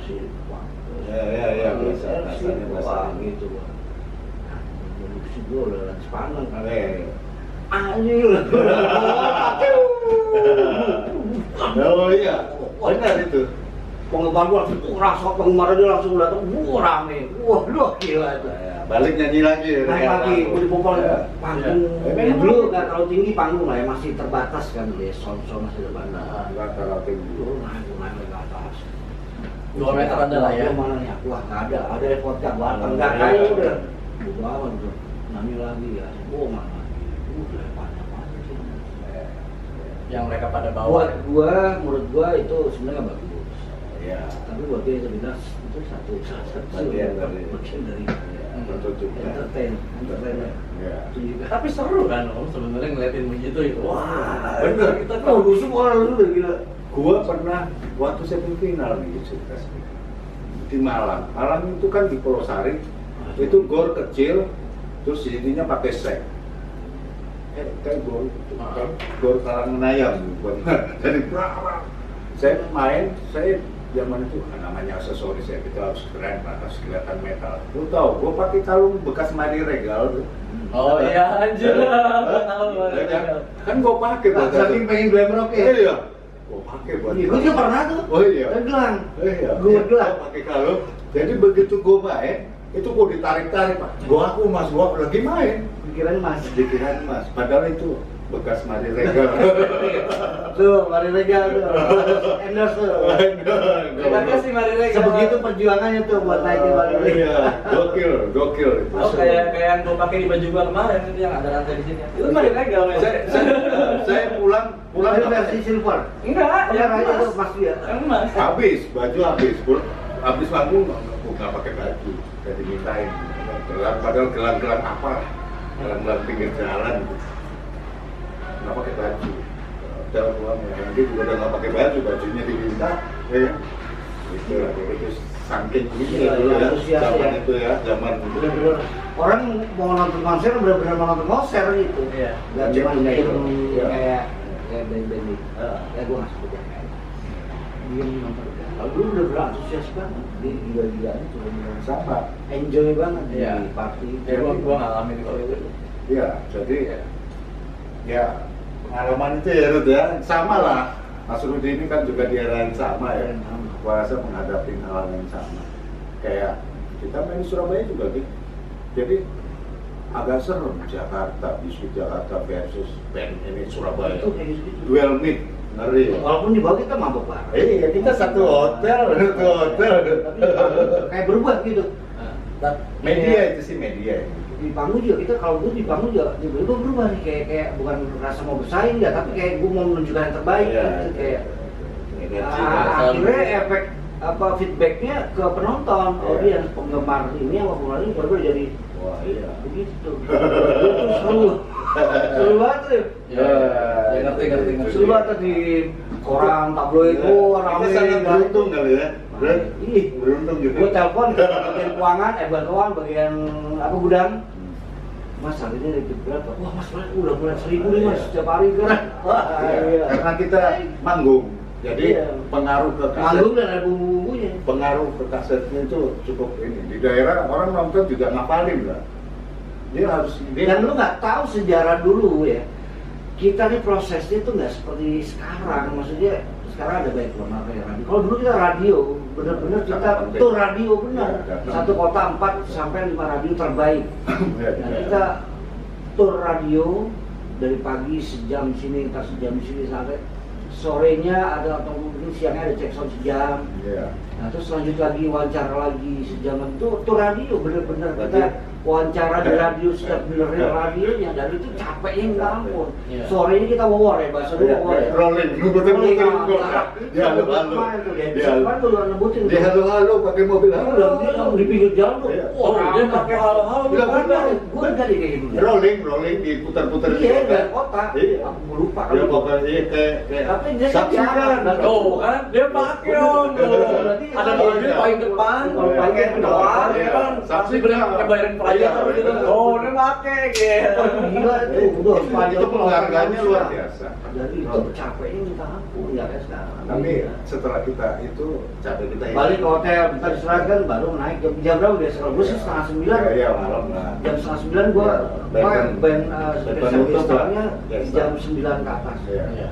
sih, wah. Ya, bahasanya Wah, gitu. Gue udah sepaneng kan. Anjir. Oh iya, benar itu. Penggemar gue langsung rasa penggemar dia langsung datang, rame. Wah, lu gila itu. Balik nyanyi lagi. Naik lagi, gue dipopol panggung. Ya. Ya, dulu nggak terlalu tinggi panggung lah ya, masih terbatas kan dia, sound masih terbatas. Nggak terlalu tinggi. Dulu naik ke atas. 2 meter ada lah ya. Mana ya? Wah, nggak ada repot kan, enggak kayak udah. Gue bawa tuh, nyanyi lagi ya. Mana lagi? Udah banyak sih. Yang mereka pada bawa. Menurut gua itu sebenarnya bagus. Iya. Tapi buat dia sebenarnya itu satu Bagian dari entertain. Iya. Itu juga. Tapi seru kan Om sebenarnya ngeliatin begitu itu. Wah, bener. Kita kalau rusuh orang lu udah gila. Gua pernah waktu semifinal nih di Malang. Malang itu kan di Pulau Sari. Itu gor kecil, terus ininya pakai sek. Kan gor Karangmenayam. Jadi saya main, zaman itu namanya aksesoris ya, kita harus keren, harus kelihatan metal. Lu tahu, gua pakai kalung bekas Mari Regal tuh. Oh iya anjir. Kan gua pakai buat Saking pengen glam rock ya. Iya. Gua pakai buat. Iya, gua juga pernah tuh. Oh iya. Gelang. Iya. Gua gelang. Pakai kalung. Jadi begitu gua main, itu gua ditarik-tarik, Pak. Gua lagi main. Pikiran Mas. Dikirain Mas, padahal itu bekas Mari Regal. Tuh, Mari Regal tuh. Endorse tuh. Terima kasih Mari Regal. Sebegitu perjuangannya tuh buat naikin Mari Regal. Iya, gokil. Oh kayak yang gue pakai di baju gua kemarin itu yang ada rantai di sini. Itu Mari Regal men. Saya pulang Itu versi silver. Enggak, Ya, yang itu emas. Mas dia. Yang emas. baju habis manggung nggak pakai baju, jadi dimintain gelang, padahal gelang apa, gelang pinggir jalan gitu. Nggak pakai baju, udah pulang ya, nanti juga udah nggak pakai baju, bajunya diminta, ya kan? Itu lah, itu saking gitu Iya, dulu ya, antusias zaman ya. itu ya, zaman Bener-bener orang mau nonton konser bener-bener mau nonton konser gitu. Iya. Gak cuma nonton Iya. kayak band-band itu. Ya gue nggak sebut yang kayak. Dia nonton. Kalau dulu udah berantusias banget, dia gila-gilaan cuma bilang sama. enjoy banget Iya. di party. Ya gua ngalamin kalau itu. Iya, jadi ya pengalaman itu ya Rud ya, sama lah. Mas Rudi ini kan juga di era yang sama ya, kuasa menghadapi hal yang sama. Kayak kita main di Surabaya juga gitu. Jadi agak serem Jakarta, isu Jakarta versus band ini Surabaya. Itu kayak gitu. Duel mic, ngeri. Walaupun di bawah kita mabok bareng. Iya, kita satu hotel. Tapi kayak berubah gitu. Media itu sih media. Di panggung juga kita kalau gue di panggung juga berubah nih kayak bukan rasa mau bersaing ya, tapi kayak gue mau menunjukkan yang terbaik Iya, gitu, kayak energi. akhirnya efek feedbacknya ke penonton, Iya. audiens, penggemar ini sama penggemar ini baru jadi Wah iya. begitu. Itu seru banget tuh. Ya ngerti. Seru banget di koran tabloid itu Kita rame. sangat beruntung kali ya. Ih, Beruntung juga. gue telepon ke bagian keuangan, bukan keuangan, bagian apa gudang. Mas hari ini dapat berapa? Wah mas, udah mulai 1.000 nih mas, setiap hari kan. Wah iya. Karena kita manggung, jadi Iya. pengaruh ke kaset, Manggung dan ada bumbu-bumbunya. pengaruh ke kasetnya itu cukup ini. Di daerah orang nonton juga ngapalin lah. Dia harus Dan lu nggak tahu sejarah dulu ya. Kita nih prosesnya tuh nggak seperti sekarang. Maksudnya sekarang ada banyak warna kayak radio. Kalau dulu kita radio, bener-bener kita Sangat tuh radio benar. Iya, Satu kota 4 sampai 5 radio terbaik. Ya, Dan ya. kita tur radio dari pagi sejam sini, entar sejam di sini sampai sorenya ada atau mungkin siangnya ada cek sound sejam. Iya. Nah terus lanjut lagi wawancara lagi sejam itu tur radio bener-bener kita wawancara di radio setiap benerin radionya dan itu capeknya nggak ampun. Iya. Sore ini kita war ya bahasa dulu war ya. Rolling, lu betul-betul dia halo-halo. Kan dulu nebutin. Dia halo-halo pakai mobil halo. Udah di pinggir jalan tuh. Iya. Oh, dia pakai halo-halo Iya, bukan? benar. Gue tadi kayak gitu. Rolling diputar-putar di Iya, kota. dari kota. Iya. Aku lupa Dia kan. pokoknya kayak Tapi dia saksikan. Oh, kan dia pakai om. Ada mobil paling depan, Kalau pakai doang, Iya. kan? Pasti beli bayarin pelajar Iya, gitu. iya. Oh, dia pakai gitu. Gila itu, udah Itu penghargaannya luar biasa. Jadi itu capeknya minta ampun ya kayak sekarang. Tapi setelah kita itu capek kita Balik ke hotel, kita diserahkan baru naik jam berapa biasa? Kalau gue sih setengah 9. Iya, malam lah. Jam setengah 9 gue band istilahnya Biasa. jam 9 ke atas. Iya. Iya.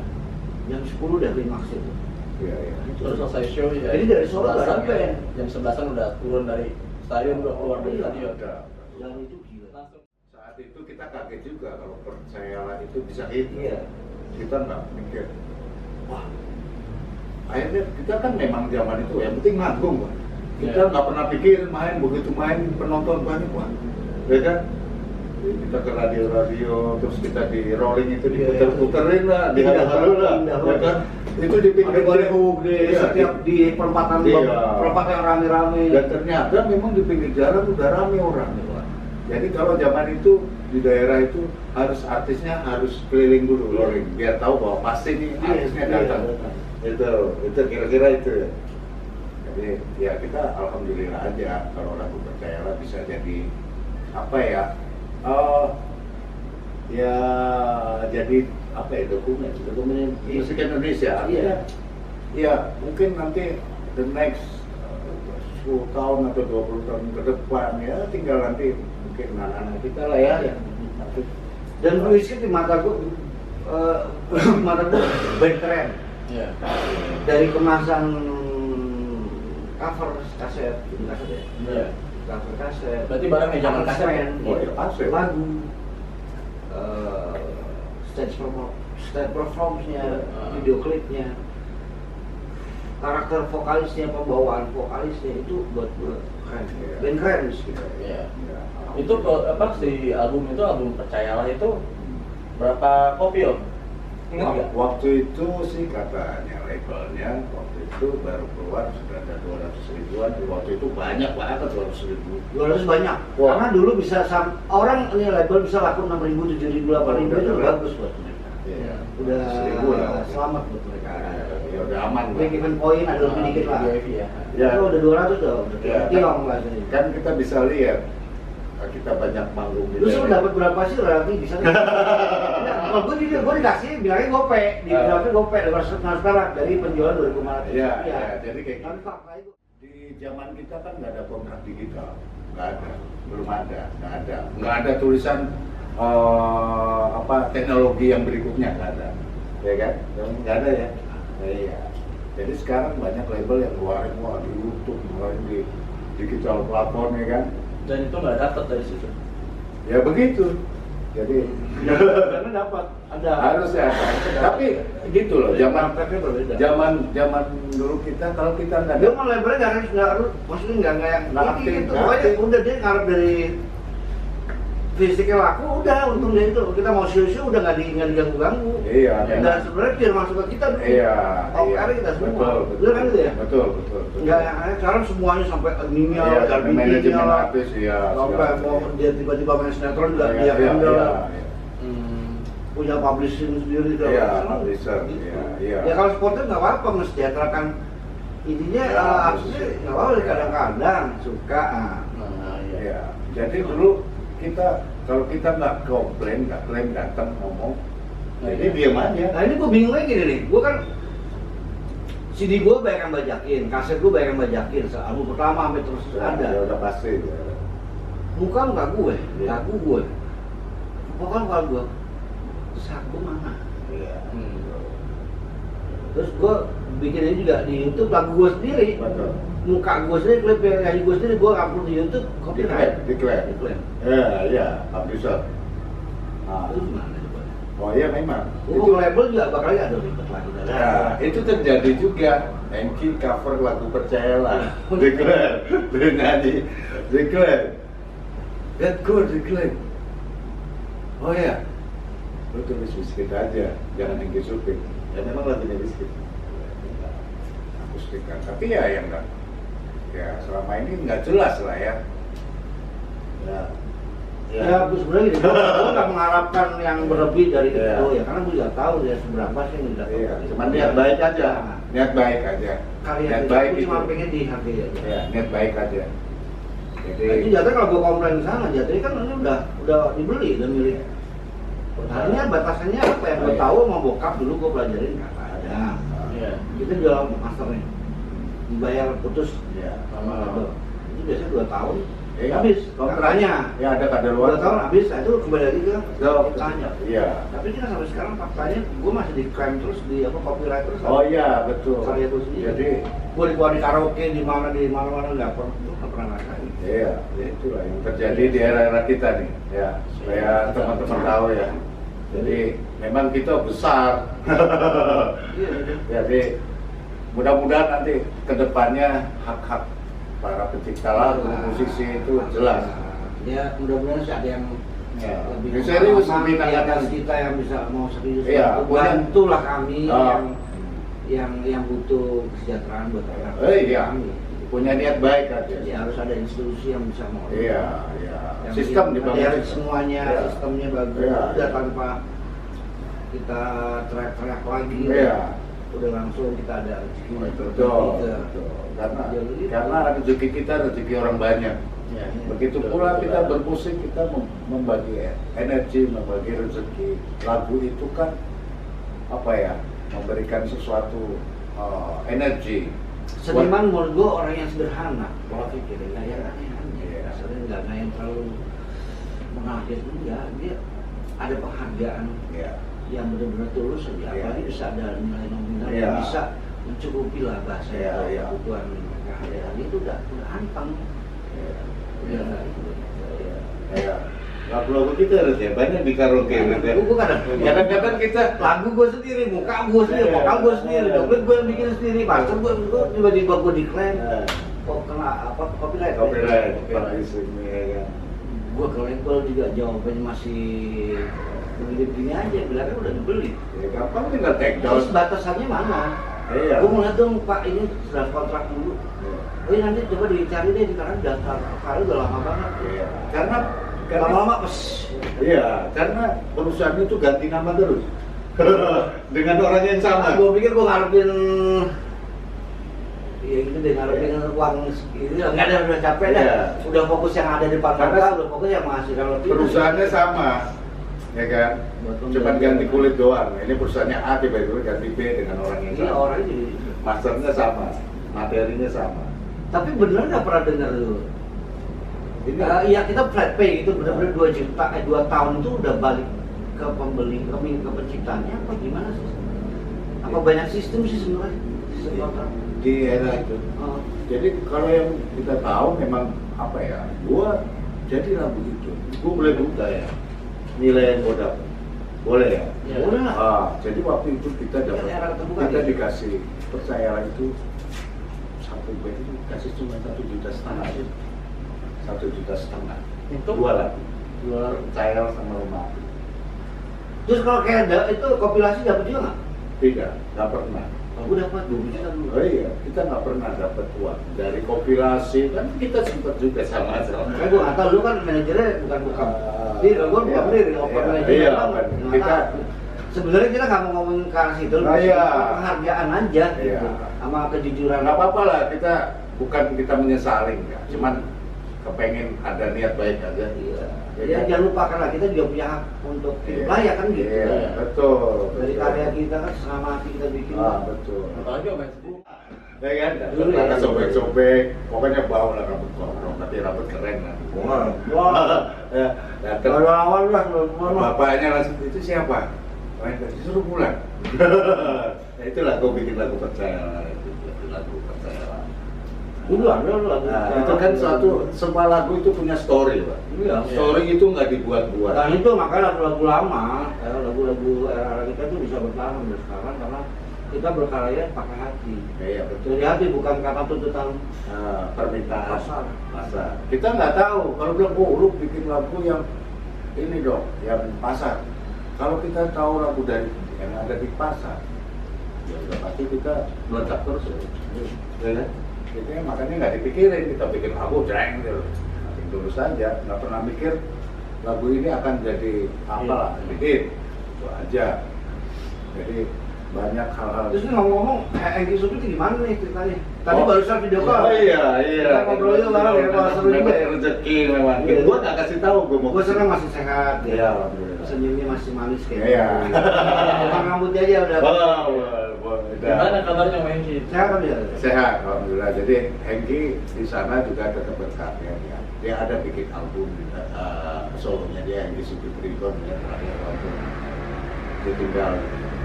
Jam 10 udah klimaks itu. Iya, iya. Terus selesai show ya. Jadi dari Solo udah 11-an sampai. ya. Jam 11-an udah turun dari stadion, udah keluar dari Iya. stadion. Udah. Dan itu gila. Langsung. Saat itu kita kaget juga kalau percayalah itu bisa hit. Iya. Kita nggak mikir. Wah. Akhirnya kita kan memang zaman itu yang penting manggung, Pak. Kita Iya. nggak pernah pikir main, begitu main penonton banyak, Pak. Ya kan? Kita ke radio-radio, terus kita di rolling itu diputer-puterin lah, di halo-halo lah, ya kan? Itu di pinggir Baliho gede, iya, setiap di perempatan Iya. perempatan yang rame-rame. Dan ternyata memang di pinggir jalan udah rame orang, Pak. Jadi kalau zaman itu di daerah itu harus artisnya harus keliling dulu rolling, biar tahu bahwa pasti nih artisnya datang. Itu kira-kira itu. Jadi ya kita alhamdulillah aja kalau lagu percayalah bisa jadi apa ya? Ya jadi apa ya dokumen musik Indonesia. Iya. Ya mungkin nanti the next 10 tahun atau 20 tahun ke depan ya tinggal nanti mungkin anak-anak kita lah ya. Dan Wizkid di mata gue band keren. Iya. Dari kemasan cover kaset, ini kaset ya. Iya. Cover kaset. Berarti barangnya zaman kaset. Aransemen, Oh, iya, kaset. lagu, stage performance-nya, video klipnya, karakter vokalisnya, pembawaan vokalisnya itu buat gue keren. Iya. Band keren Wizkid. Iya. Ya. Itu apa si album itu, album Percayalah itu berapa kopi om? Ingat nggak? Waktu itu sih katanya labelnya waktu itu baru keluar sudah ada 200 ribuan. Waktu itu banyak banget 200 ribu. 200 banyak. Wah. Karena dulu bisa orang ini label bisa laku 6.000, 7.000, 8.000 itu Udah. bagus buat mereka. Iya. Udah 100.000 lah. selamat buat mereka. Ya udah aman lah. Break even point ada lebih dikit lah. VIP ya. Ya. Kalau udah 200 udah Ya, tiong lah jadi. Kan kita bisa lihat kita banyak manggung di Lu sih daerah. dapat berapa sih relatif bisa? Kalau gue dikasih bilangnya gope, di bilangnya gope dari sekarang dari penjualan 2,5. Iya, iya. Jadi kayak Tapi gitu. fakta itu Di zaman kita kan nggak ada kontrak digital, nggak ada, belum ada, nggak ada tulisan apa teknologi yang berikutnya nggak ada, ya kan? Nggak ada ya. Iya. Jadi sekarang banyak label yang keluarin wah di YouTube, keluarin di digital platform ya kan? Dan itu nggak dapat dari situ. Ya begitu. Jadi karena dapat ada harus ya. Tapi gitu loh, zaman prakteknya berbeda. zaman dulu kita kalau kita nggak Dia ada mau labelnya nggak harus, maksudnya nggak yang Nggak aktif, gitu. nggak Pokoknya aktif. udah dia ngarep dari fisiknya laku, udah untung dia itu. Kita mau show udah nggak diganggu-ganggu. Iya, Dan sebenarnya biar masuk ke kita dulu. Iya, Karena kita semua. betul, Betul kan itu ya? Betul. Nggak yang sekarang semuanya sampai ininya, Iya, ada sampai manajemen bikinnya lah. artis ya. Sampai mau dia tiba-tiba main sinetron juga dia Iya, handle. iya. Punya publishing sendiri segala Iya, macam. publisher, Gitu. iya, iya. Ya kalau supporter nggak apa-apa, mensejahterakan intinya Ya, artinya nggak apa-apa kadang-kadang suka. Nah, Iya. Jadi dulu kita kalau kita nggak komplain, nggak klaim datang ngomong, jadi Iya. diam aja. Nah ini gue bingung lagi nih, gue kan CD gue banyak yang bajakin, kaset gue banyak yang bajakin, album pertama sampai terus ada. Ya udah pasti. Ya. Bukan nggak gue, Iya. lagu gue. Bukan kalau gue, saat gue mana? Iya. Terus gue bikinnya juga di YouTube lagu gue sendiri. Betul. Muka gue sendiri, klip yang nyanyi gue sendiri, gue upload di YouTube, copyright. Diklaim. Diklaim. Ya, iya, publisher. Itu gimana coba? Oh iya memang. Itu label juga bakal ada ribet lagi. Nah, itu terjadi juga. Enki cover lagu Percayalah. Declare, dia nyanyi. Declare. Let go, declare. Oh ya, lu tulis Biscuit aja, jangan Enki Suping. Ya memang lagunya Biscuit. Akustikan, tapi ya yang enggak. Ya selama ini nggak jelas lah ya. Ya, sebenarnya gitu. Gue nggak mengharapkan yang berlebih dari Ya. itu ya, karena gue juga tahu dia seberapa sih yang dilakukan. Iya, cuman niat baik aja. Niat baik aja. Karya Niat itu baik gue cuma itu. pengen dihargai aja. Ya, niat baik aja. Jadi Nah, itu jatuh kalau gue komplain ke sana, jatuhnya kan ini udah dibeli, udah milik. Pertanyaannya batasannya apa yang gue Iya. tahu sama bokap dulu gue pelajarin nggak ada. Iya. Kita jual masternya, dibayar putus ya, sama label. Itu biasanya 2 tahun. Iya. Habis kontraknya. ya ada 2 kadaluarsa. tahun habis, nah itu kembali lagi ke So, kitanya. iya. Tapi kita sampai sekarang faktanya gue masih diklaim terus di copyright terus. Oh iya, betul. Karya gue sendiri. Jadi gue dibawa di karaoke di mana nggak pernah ngerasain. iya, itulah yang terjadi di era-era kita nih. Ya, supaya teman-teman tahu ya. Jadi memang kita besar. Iya. Jadi mudah-mudahan nanti kedepannya hak-hak para pencipta lagu, musisi itu jelas. Ya mudah-mudahan sih ada yang Ya. lebih Yang serius, pengalaman lebih di atas nanganan. kita yang bisa mau serius. Iya, bantulah kami Oh. yang butuh kesejahteraan buat rakyat. Iya. Kami. Punya niat baik aja. Jadi harus ada institusi yang bisa mau. Iya, iya. Yang Sistem dibangun. dari semuanya, Iya. sistemnya bagus. Iya. Udah tanpa kita teriak-teriak lagi. Iya. Udah langsung kita ada rezeki. Betul, betul. Karena rezeki kita rezeki orang banyak. Ya, Begitu pula kita bermusik, kita membagi energi, membagi rezeki. Lagu itu kan apa ya? Memberikan sesuatu energi. Seniman menurut gue orang yang sederhana, pola pikir nggak yang aneh-aneh, Iya. dasarnya nggak yang terlalu mengakhir, enggak, dia ada penghargaan Ya. yang benar-benar tulus, Iya. ya, apalagi bisa ada nilai nominal Iya. yang bisa mencukupi lah bahasa Iya, itu, iya. kebutuhan mereka hari-hari itu udah anteng, udah nggak itu. Ya. Lagu-lagu kita harus ya banyak di karaoke. Gue Kadang-kadang kita lagu gue sendiri, muka gue sendiri, vokal gue sendiri, dompet gue yang bikin sendiri, pastor gue tiba-tiba gue diklaim, kok kena apa copyright? copyright, ini ya kan. Gue ke label juga jawabannya masih begini aja, bilangnya udah dibeli. Ya, gampang tinggal take down. Terus batasannya mana? Iya. Gue mau lihat dong Pak, ini sudah kontrak dulu. Oh iya, nanti coba dicari deh, karena daftar kali udah lama banget. Iya. Karena Lama-lama pes. iya, karena perusahaan itu ganti nama terus dengan orang yang sama. Gue pikir gue ngarepin iya gitu deh, ngarepin uang ini nggak ada, udah capek dah. Iya. Udah fokus yang ada di depan Karena mata, udah fokus yang menghasilkan lebih. Perusahaannya sama, ya kan? Buat Cuma pembelian. ganti kulit doang. Ini perusahaannya A tiba-tiba ganti B dengan orang yang Ini sama. orang jadi. Masternya sama, materinya sama. Tapi bener nggak pernah dengar dulu? Iya kita flat pay itu benar-benar 2 juta, 2 tahun itu udah balik ke pembeli, ke penciptanya apa gimana sih? Apa banyak sistem sih sebenarnya? Sistem kontrak. Di era itu. Oh. Jadi kalau yang kita tahu memang apa ya? Gua jadi lagu itu, gua boleh buka ya nilai yang gua dapat. Boleh ya? Ya, boleh lah. Jadi waktu itu kita dapat, Era terbuka kita ya? dikasih Percayalah itu satu band itu dikasih cuma 1,5 juta aja. 1,5 juta. Untuk 2 lagu. 2 lagu Percayalah sama Rumah Api. Terus kalau kayak itu kompilasi dapat juga nggak? Tidak, nggak pernah. Aku dapat 2 juta dulu. Oh iya, kita nggak pernah dapat uang dari kompilasi, kan kita sempat juga sama. Karena gue nggak tahu, lu kan manajernya bukan diri, gue bukan Iya. diri, open Iya, manajer iya, kan. open. Nggak Kita- tahu. Sebenarnya kita nggak mau ngomongin ke arah situ, Iya. penghargaan aja gitu, Iya. sama kejujuran. Nggak apa-apa lah, bukan kita menyesali ya, cuman kepengen ada niat baik aja. Iya. Ya Ya, kan? jangan lupakan lah, kita juga punya hak untuk hidup Iya. layak kan gitu. Iya, betul. Dari betul. karya kita kan selama hati kita bikin. Betul. apalagi main sendiri. Ya kan, Dulu ya. kita sobek-sobek, pokoknya bau lah rambut gondrong, tapi rambut keren lah. Wah. Ya, datang. Kalau awal lah, belum Bapaknya langsung, itu siapa? Main disuruh pulang. Nah itulah gue bikin lagu Percayalah, itu lagu Percayalah. Nah, Dulu ada lagu. Nah, itu kan semua lagu itu punya story, Pak. Iya. Story itu nggak dibuat-buat. Dan itu makanya lagu-lagu lama, lagu-lagu era kita tuh bisa bertahan sampai sekarang karena kita berkarya pakai hati. Iya betul. Dari hati bukan kata tuntutan Permintaan pasar. Kita nggak tahu kalau bilang lu bikin lagu yang ini dong, yang pasar. Kalau kita tahu lagu dari yang ada di pasar, ya udah pasti kita meledak terus. Ya kan? Itu makanya nggak dipikirin, kita bikin lagu jreng gitu. Nanti dulu saja, nggak pernah mikir lagu ini akan jadi apa lah, bikin itu aja. Jadi banyak hal-hal. Terus ini ngomong-ngomong, Engki Supi itu gimana nih ceritanya? Tadi barusan video call. Oh iya. Kita ngobrol juga bareng ya, Pak. Seru juga. Rezeki memang. Iya. Gua nggak kasih tahu gua mau. Gue senang masih sehat. Iya, alhamdulillah. Senyumnya masih manis kayak. Iya. Potong rambutnya aja udah. Gimana kabarnya Om Hengki? Sehat kan dia? Sehat, alhamdulillah. Jadi Hengki di sana juga tetap berkarya ya. Dia ada bikin album solonya dia Hengki Supi Tribun ya, terakhir album. Dia tinggal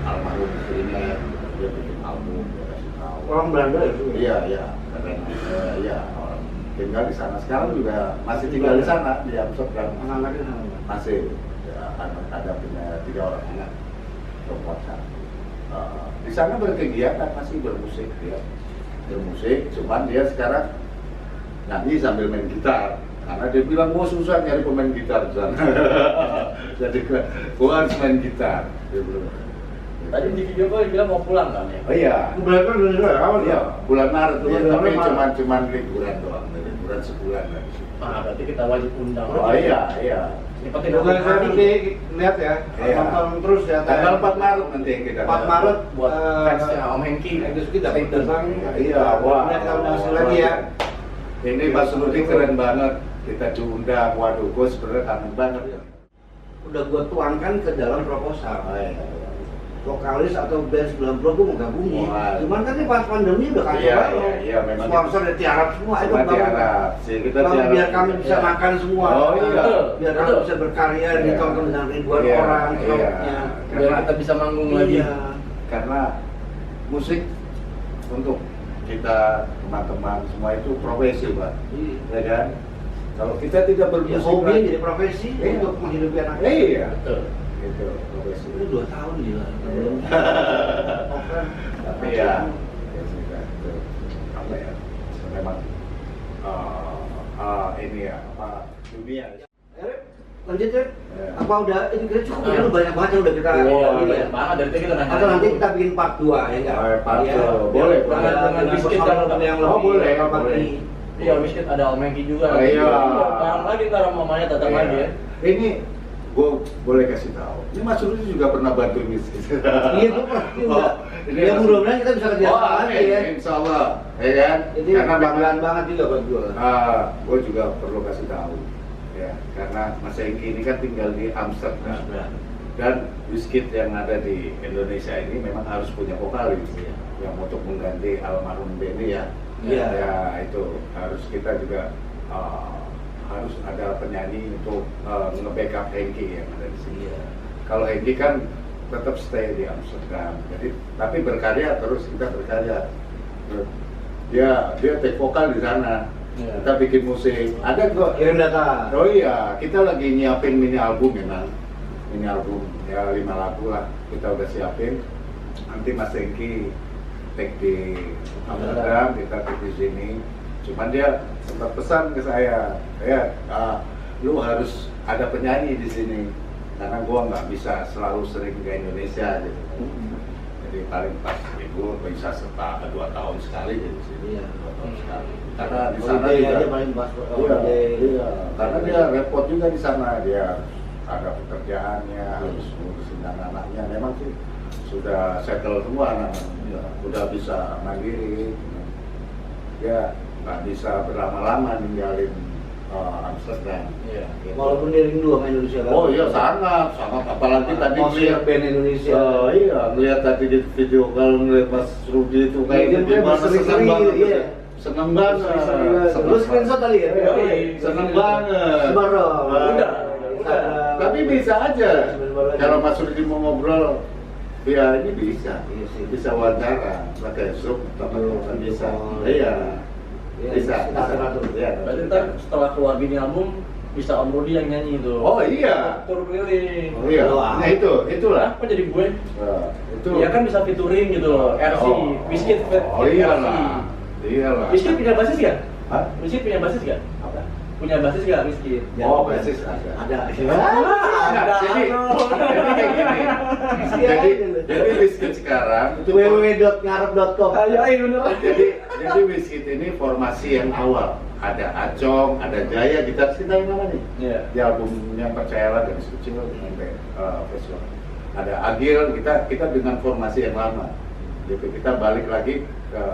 almarhum istrinya, dia bikin album, dia kasih tahu. Orang Belanda ya? Iya, keren. Iya, orang tinggal di sana. Sekarang juga masih tinggal di sana di Amsterdam. Anak-anaknya sama. Masih ya, ada punya 3 orang anak perempuan satu. Di sana berkegiatan masih bermusik dia, bermusik. Cuman dia sekarang nyanyi sambil main gitar. Karena dia bilang gua susah nyari pemain gitar di sana. Jadi gua harus main gitar. Dia bilang. Tadi di video call bilang mau pulang kan ya? Oh iya. Berapa bulan juga? Awal Iya, bulan Maret ya, Bulan tapi Maret. cuman liburan doang, liburan sebulan lagi. Ah, berarti kita wajib undang. Oh iya. Seperti Bukan saya nanti lihat ya, Iya. nonton terus ya. Tanggal 4 Maret nanti kita 4 Maret buat fansnya Om Hengki. Engki Supi dapat datang. Iya, wah. Kita undang lagi ya. Ini Mas Rudi keren banget, kita diundang. Waduh, gue sebenarnya kangen banget. Udah gua tuangkan ke dalam proposal. Oh, iya. Vokalis atau band 90 gua mau gabungin. Wah. Cuman kan ini pas pandemi udah kacau Iya, banget. iya, memang. Sponsor dari tiarap semua. Ayo Semua bangun. tiarap. Sih, kita Bangun tiarap. biar kami bisa Iya. makan semua. Oh, iya. Biar kami Betul. bisa berkarya Iya. ditonton dengan ribuan Iya, orang. iya. Klubnya. Biar kita bisa manggung lagi. Iya. Karena musik untuk kita teman-teman semua itu profesi, Pak. Iya. Ya kan? Kalau kita tidak Ya, bermusik hobi lagi- jadi profesi Iya. untuk menghidupi anak. Iya. Betul. Itu profesi. Itu 2 tahun gila. Oke. Tapi ya sudah itu apa ya? Memang ini ya apa dunia. Erik, lanjut ya. Iya. Apa udah ini kira cukup ya? Lu banyak banget yang udah kita Wah, ini ya. banyak banget dari tadi kita nanya. Atau nanti kita bikin part 2 ya enggak? Oh, part Iya. 2. Boleh, Dengan- boleh. dengan Biskuit persoalan yang Oh, lebih boleh, rapat boleh. ini. Iya, Biskuit ada Om Hengki juga. Oh, iya. Barang lagi ntar mamanya datang Iya. lagi ya. Ini gue boleh kasih tahu. Ini Mas Rudi juga pernah bantuin miskin. Iya, gue pernah juga. ini Ya Mas mudah-mudahan kita bisa kerja sama lagi ya. Insya Allah, ya kan? Jadi Karena banggaan banget juga buat gue. gue juga perlu kasih tahu, ya. Karena Mas Hengki ini kan tinggal di Amsterdam. Dan Biskuit yang ada di Indonesia ini memang harus punya vokalis yang untuk mengganti almarhum Benny ya. Iya. Ya itu harus kita juga harus ada penyanyi untuk nge-backup Hengki yang ada di sini. Iya. Kalau Hengki kan tetap stay di Amsterdam, jadi tapi berkarya terus kita berkarya. Dia take vokal di sana. Iya. Kita bikin musik. Ada kok. Kirim data. Oh iya, kita lagi nyiapin mini album memang. Mini album ya 5 lagu lah kita udah siapin. Nanti Mas Hengki take di Amsterdam, kita take di sini. Cuman dia sempat pesan ke saya, lu harus ada penyanyi di sini karena gua nggak bisa selalu sering ke Indonesia gitu. Jadi paling pas libur bisa 2 tahun sekali di sini. Iya. 2 tahun sekali. Karena di sana Holiday juga aja paling pas iya, holiday. iya. Karena dia repot juga di sana, dia ada pekerjaannya, harus ngurusin anak-anaknya. Memang sih sudah settle semua anak-anaknya, udah bisa mandiri. Dia nggak bisa berlama-lama ninggalin Amsterdam. Iya. Walaupun dia rindu sama Indonesia kan. Oh iya sangat, apalagi tadi atmosfer ngeliat band Indonesia. iya, ngeliat tadi di video kalau ngeliat Mas Rudi itu kayak Iya, dia gimana berseri-seri seneng banget, gitu, iya. seneng banget. Lu screenshot tadi ya? Iya, Seneng banget. Sebar dong. Udah. Tapi bisa aja. Sebar aja. Kalau Mas Rudi mau ngobrol, ya ini bisa. Iya sih. Bisa wawancara, pakai Zoom, teman-teman bisa. Video call. Iya. Bisa. Iya. Berarti ntar setelah keluar Bini album bisa Om Rudi yang nyanyi itu. Oh iya. Tur keliling. Oh iya. Nah itulah. Apa jadi gue? Nah, itu. Ya kan bisa featuring gitu loh. RC, Wizkid Oh iyalah. Iyalah. Wizkid punya basis nggak? Hah? Wizkid punya basis nggak? Apa? Punya basis nggak Wizkid? Oh, basis ada. Ada. Nah, jadi kayak gini. Jadi Wizkid sekarang itu www.ngarep.com. Ayo bener. jadi Wizkid ini formasi yang awal. Ada Acong, ada Jaya, gitar kita yang mana nih? Iya. Di albumnya Percayalah dari kecil sampai festival. Ada Agil, kita dengan formasi yang lama. Jadi kita balik lagi ke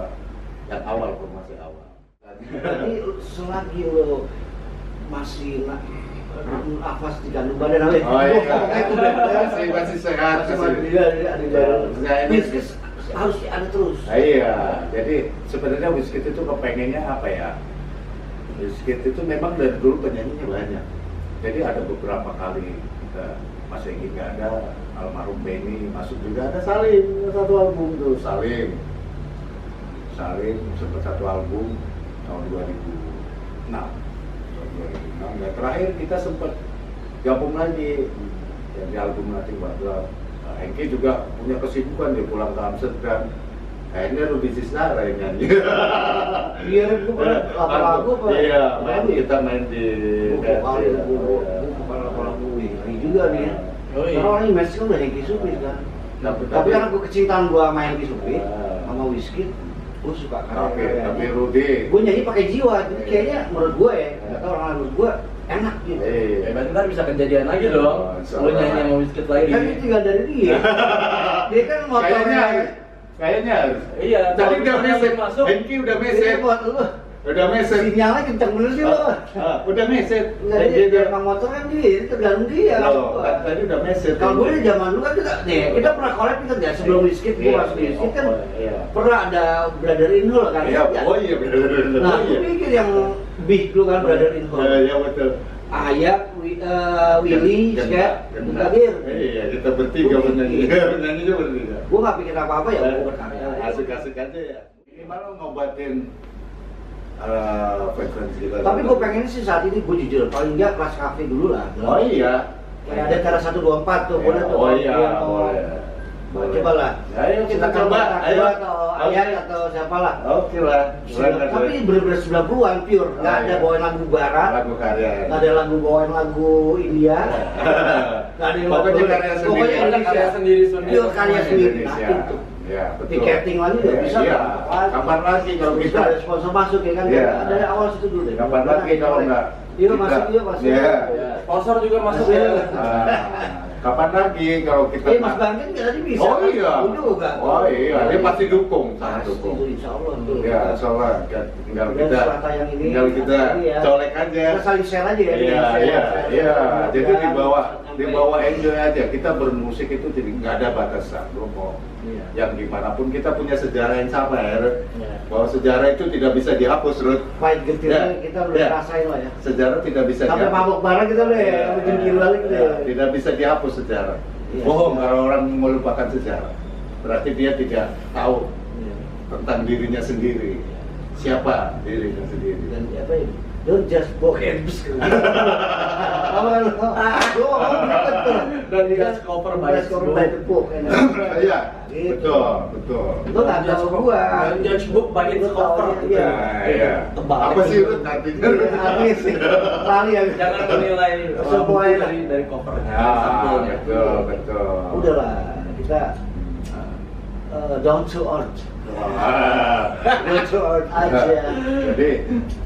yang awal, formasi awal. Jadi selagi lo masih nafas di kandung badan apa ya? Oh iya, masih sehat. Bisnis harus ada terus. Iya, jadi sebenarnya Wizkid itu kepengennya apa ya? Wizkid itu memang dari dulu penyanyinya banyak. Jadi ada beberapa kali kita Mas Enggi nggak ada, almarhum Benny masuk juga, ada Salim satu album tuh Salim sempat satu album tahun 2006. Nah, terakhir kita sempat gabung lagi di album Nothing But Love. Enggi juga punya kesibukan, dia pulang ke Amsterdam. Akhirnya Rudi Cisnara yang nyanyi. Iya, itu lagu apa? Iya, kita main di lagu ini juga nih. Oh iya. Karena orang Indonesia kan udah Hengki Supis kan. Tapi karena gue kecintaan gue main Hengki Supis sama Wizkid, gue suka Oke, tapi Rudi. Gue nyanyi pakai jiwa, jadi kayaknya menurut gue ya, nggak tahu orang menurut gue enak gitu. Berarti ntar bisa kejadian lagi dong. Lu nyanyi sama Wizkid lagi. Kan itu tinggal dari dia. Dia kan motornya. Kayaknya harus. Iya, Tadi udah message masuk. Hengki udah Dia message. buat lu. Udah message. Sinyalnya kenceng bener sih lo. Udah message. Nggak, dia emang motor kan dia, itu tergantung dia. Loh, tadi udah message. Kalau gue di zaman dulu kan kita pernah collab kita ya sebelum Wizkid, gue masuk di Wizkid kan pernah ada Brother In Hole kan. Iya, oh iya benar. Nah, gue pikir yang big dulu kan Brother In Hole. Iya betul. Ayak, Willy, Skat, Kadir. Iya, kita bertiga bernyanyi. Bernyanyi juga bertiga. Gue nggak pikir apa-apa ya, gue berkarya. Asik-asik aja ya. Minimal ngobatin frekuensi kita. Tapi gue pengen sih saat ini gue jujur, paling nggak kelas kafe dulu lah. Oh iya. Kayak ada cara 124 tuh, boleh tuh. Oh iya, Dia mau- boleh. Coba lah. Ayo kita coba. Ayo. Atau Ayat atau siapa lah. Oke lah. Tapi bener-bener 90-an pure, nggak ada bawain lagu barat, Lagu karya. nggak ada lagu bawain lagu India, nggak ada yang Pokoknya karya sendiri. Pokoknya Indonesia sendiri. pure karya sendiri. Nah Indonesia. itu. Ya, betul. Tiketing lagi nggak bisa. Iya. Kapan? Kapan lagi kalau Bisa kita? ada sponsor masuk ya kan? Iya. Dari awal situ dulu deh. Kapan lagi kalau nggak? Yuk kita- masuk, yuk masuk. Iya. Sponsor juga masuk Masuk. ya. Kapan lagi kalau kita? Mas Bangkin nggak tadi bisa. Oh kan? iya. Juga. Oh iya, dia pasti dukung, sangat Pasti dukung. itu insya Allah tuh. Ya, soalnya tinggal Dan kita, setelah tayang ini, tinggal kita iya. colek aja. Kita saling share aja ya. Iya, Share, iya, share, iya. share. Jadi Dan dibawa enjoy aja. Kita bermusik itu jadi nggak ada batasan, bro. Mau Iya. yang gimana pun kita punya sejarah yang sama ya, Rud. Iya. Bahwa sejarah itu tidak bisa dihapus, Rud. Fight getirnya Ya, kita udah ya. rasain lah ya. Sejarah tidak bisa Sampai dihapus. mabok bareng kita udah ya, bikin gila balik Ya, deh. tidak bisa dihapus sejarah. Iya, Bohong iya. kalau orang melupakan sejarah. Berarti dia tidak tahu Iya. tentang dirinya sendiri. Siapa dirinya sendiri? Dan apa ya? Don't just walk and bus. Apa lu? Betul. Dan just cover by Just cover the by book. the book. Iya, Gitu. betul. Lu nggak tahu gua. Dan judge book by its Lu tahu cover. Iya. Nah, iya. Tebal. Apa sih Rud artinya? Artis sih. Lari ya. Jangan menilai Semua buku ya. dari covernya. Ah, Sampulnya. betul. Udahlah, kita down to earth. Ah. Down to earth aja. Jadi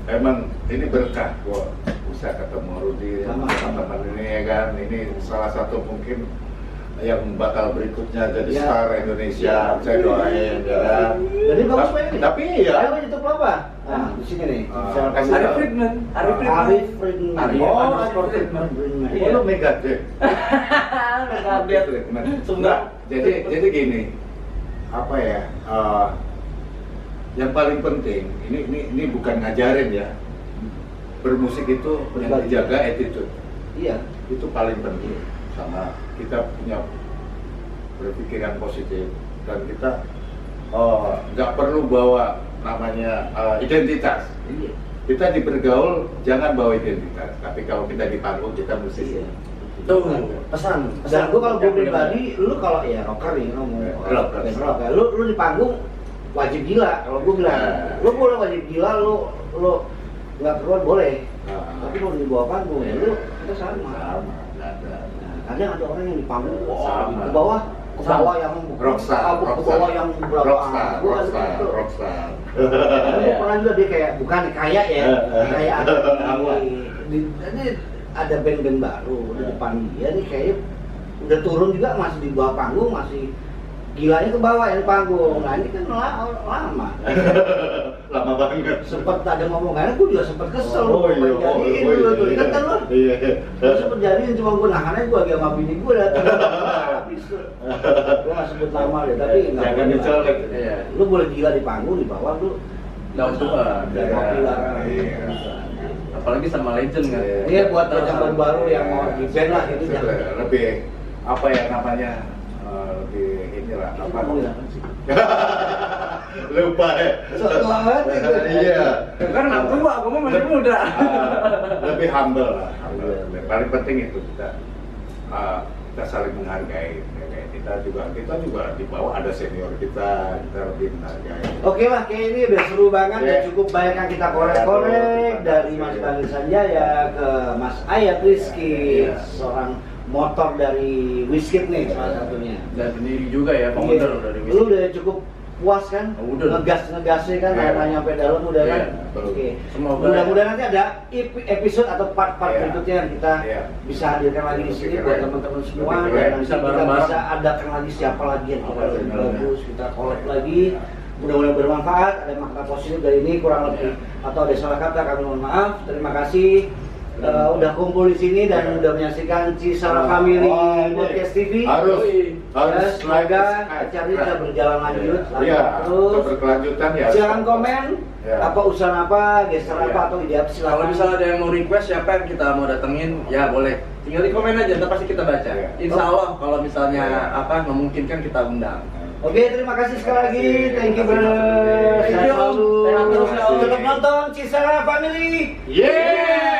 emang ini berkah gua bisa ketemu Rudi Sama. teman-teman ini ya kan. Ini salah satu mungkin yang bakal berikutnya jadi Ya. star Indonesia. Ya. Saya doain ya kan. Jadi bagus banget nih. Tapi ya. Ayo YouTube apa? Nah, di sini nih. Ah, Misalkan- Arif Friedman. Arif Friedman. Arif Friedman. Arif Oh, underscore Arif Friedman. Oh, lo Megadeth. Update. Enggak, jadi gini, apa ya? Yang paling penting, ini bukan ngajarin ya. Bermusik itu yang Berbagi. dijaga attitude, Iya. itu paling penting. Sama kita punya berpikir yang positif dan kita nggak perlu bawa namanya identitas. kita di bergaul jangan bawa identitas, tapi kalau kita di panggung kita mesti Tuh, pesan. Dan gue kalau gue pribadi, lu kalau ya rocker nih ngomong Rock. ya, lu di panggung wajib gila. Kalau gue bilang, lu boleh wajib gila, lu nggak keluar boleh. Tapi kalau di bawah panggung ya lu kita sama. nggak ada. Kadang ada orang yang di panggung, Sama. ke bawah yang Rockstar, ke bawah yang berapa rockstar. Gue pernah juga dia kayak bukan kayak ya, kayak ada ini ada band-band baru di depan dia nih kayak udah turun juga masih di bawah panggung, masih gilanya ke bawah yang di panggung. Nah ini kan lama. Lama banget. Sempet ada ngomongannya, gue juga sempet kesel. Jadiin iya. dulu tuh, ingat kan lo? Iya. Gue sempet jadiin, cuma gue nahannya gue agak sama bini gue datang. Habis tuh. Gue gak sebut nama deh, tapi nggak Jangan boleh. dicolek. Iya. Lu boleh gila di panggung, di bawah lu Down to earth. dan kopi larang. Iya. Apalagi sama legend kan. Iya buat yang baru-baru yang mau di band lah gitu ya. Lebih apa ya namanya? Lebih inilah apa? Lupa ya. Tua banget itu. Iya. Kan anak tua, aku mah masih muda. Lebih humble lah. Paling penting itu kita saling menghargai. Kita juga di bawah ada senior kita lebih menghargai. Oke lah, kayak ini udah seru banget dan cukup banyak yang kita korek-korek dari Mas Bani Sanjaya ke Mas Ayat Rizky, seorang motor dari Wizkid nih salah satunya. Dan sendiri juga ya, founder dari Lu udah cukup puas kan? Udah. Ngegasnya kan, Iya. karena nyampe dalam udah kan? Iya, betul. Oke. Semoga Mudah-mudahan nanti ada episode atau part-part Iya. berikutnya yang kita Iya. bisa hadirkan lagi di sini Lebih buat keren. teman-teman semua. Lebih Dan keren. nanti Bisa kita bareng-bareng. bisa adakan lagi siapa lagi yang kita Apa lebih channelnya. bagus, kita collab lagi. Mudah-mudahan bermanfaat, ada makna positif dari ini kurang lebih atau ada salah kata kami mohon maaf. Terima kasih udah kumpul di sini dan udah menyaksikan Cisara Family Podcast TV. Harus Ya, semoga acara ini bisa berjalan lanjut, Iya, terus. berkelanjutan ya. Silakan komen Ya. apa usaha apa, gesture Iya. apa atau ide apa silakan. kalau misalnya ada yang mau request siapa yang kita mau datengin, ya boleh. Tinggal di komen aja, ntar pasti kita baca. Iya. Insya Allah kalau misalnya Iya. memungkinkan kita undang. Oke, terima kasih sekali lagi. Thank you, brother. Thank you. Sehat selalu. Sehat terus, ya. Tetap nonton Cisara Family. Yeah!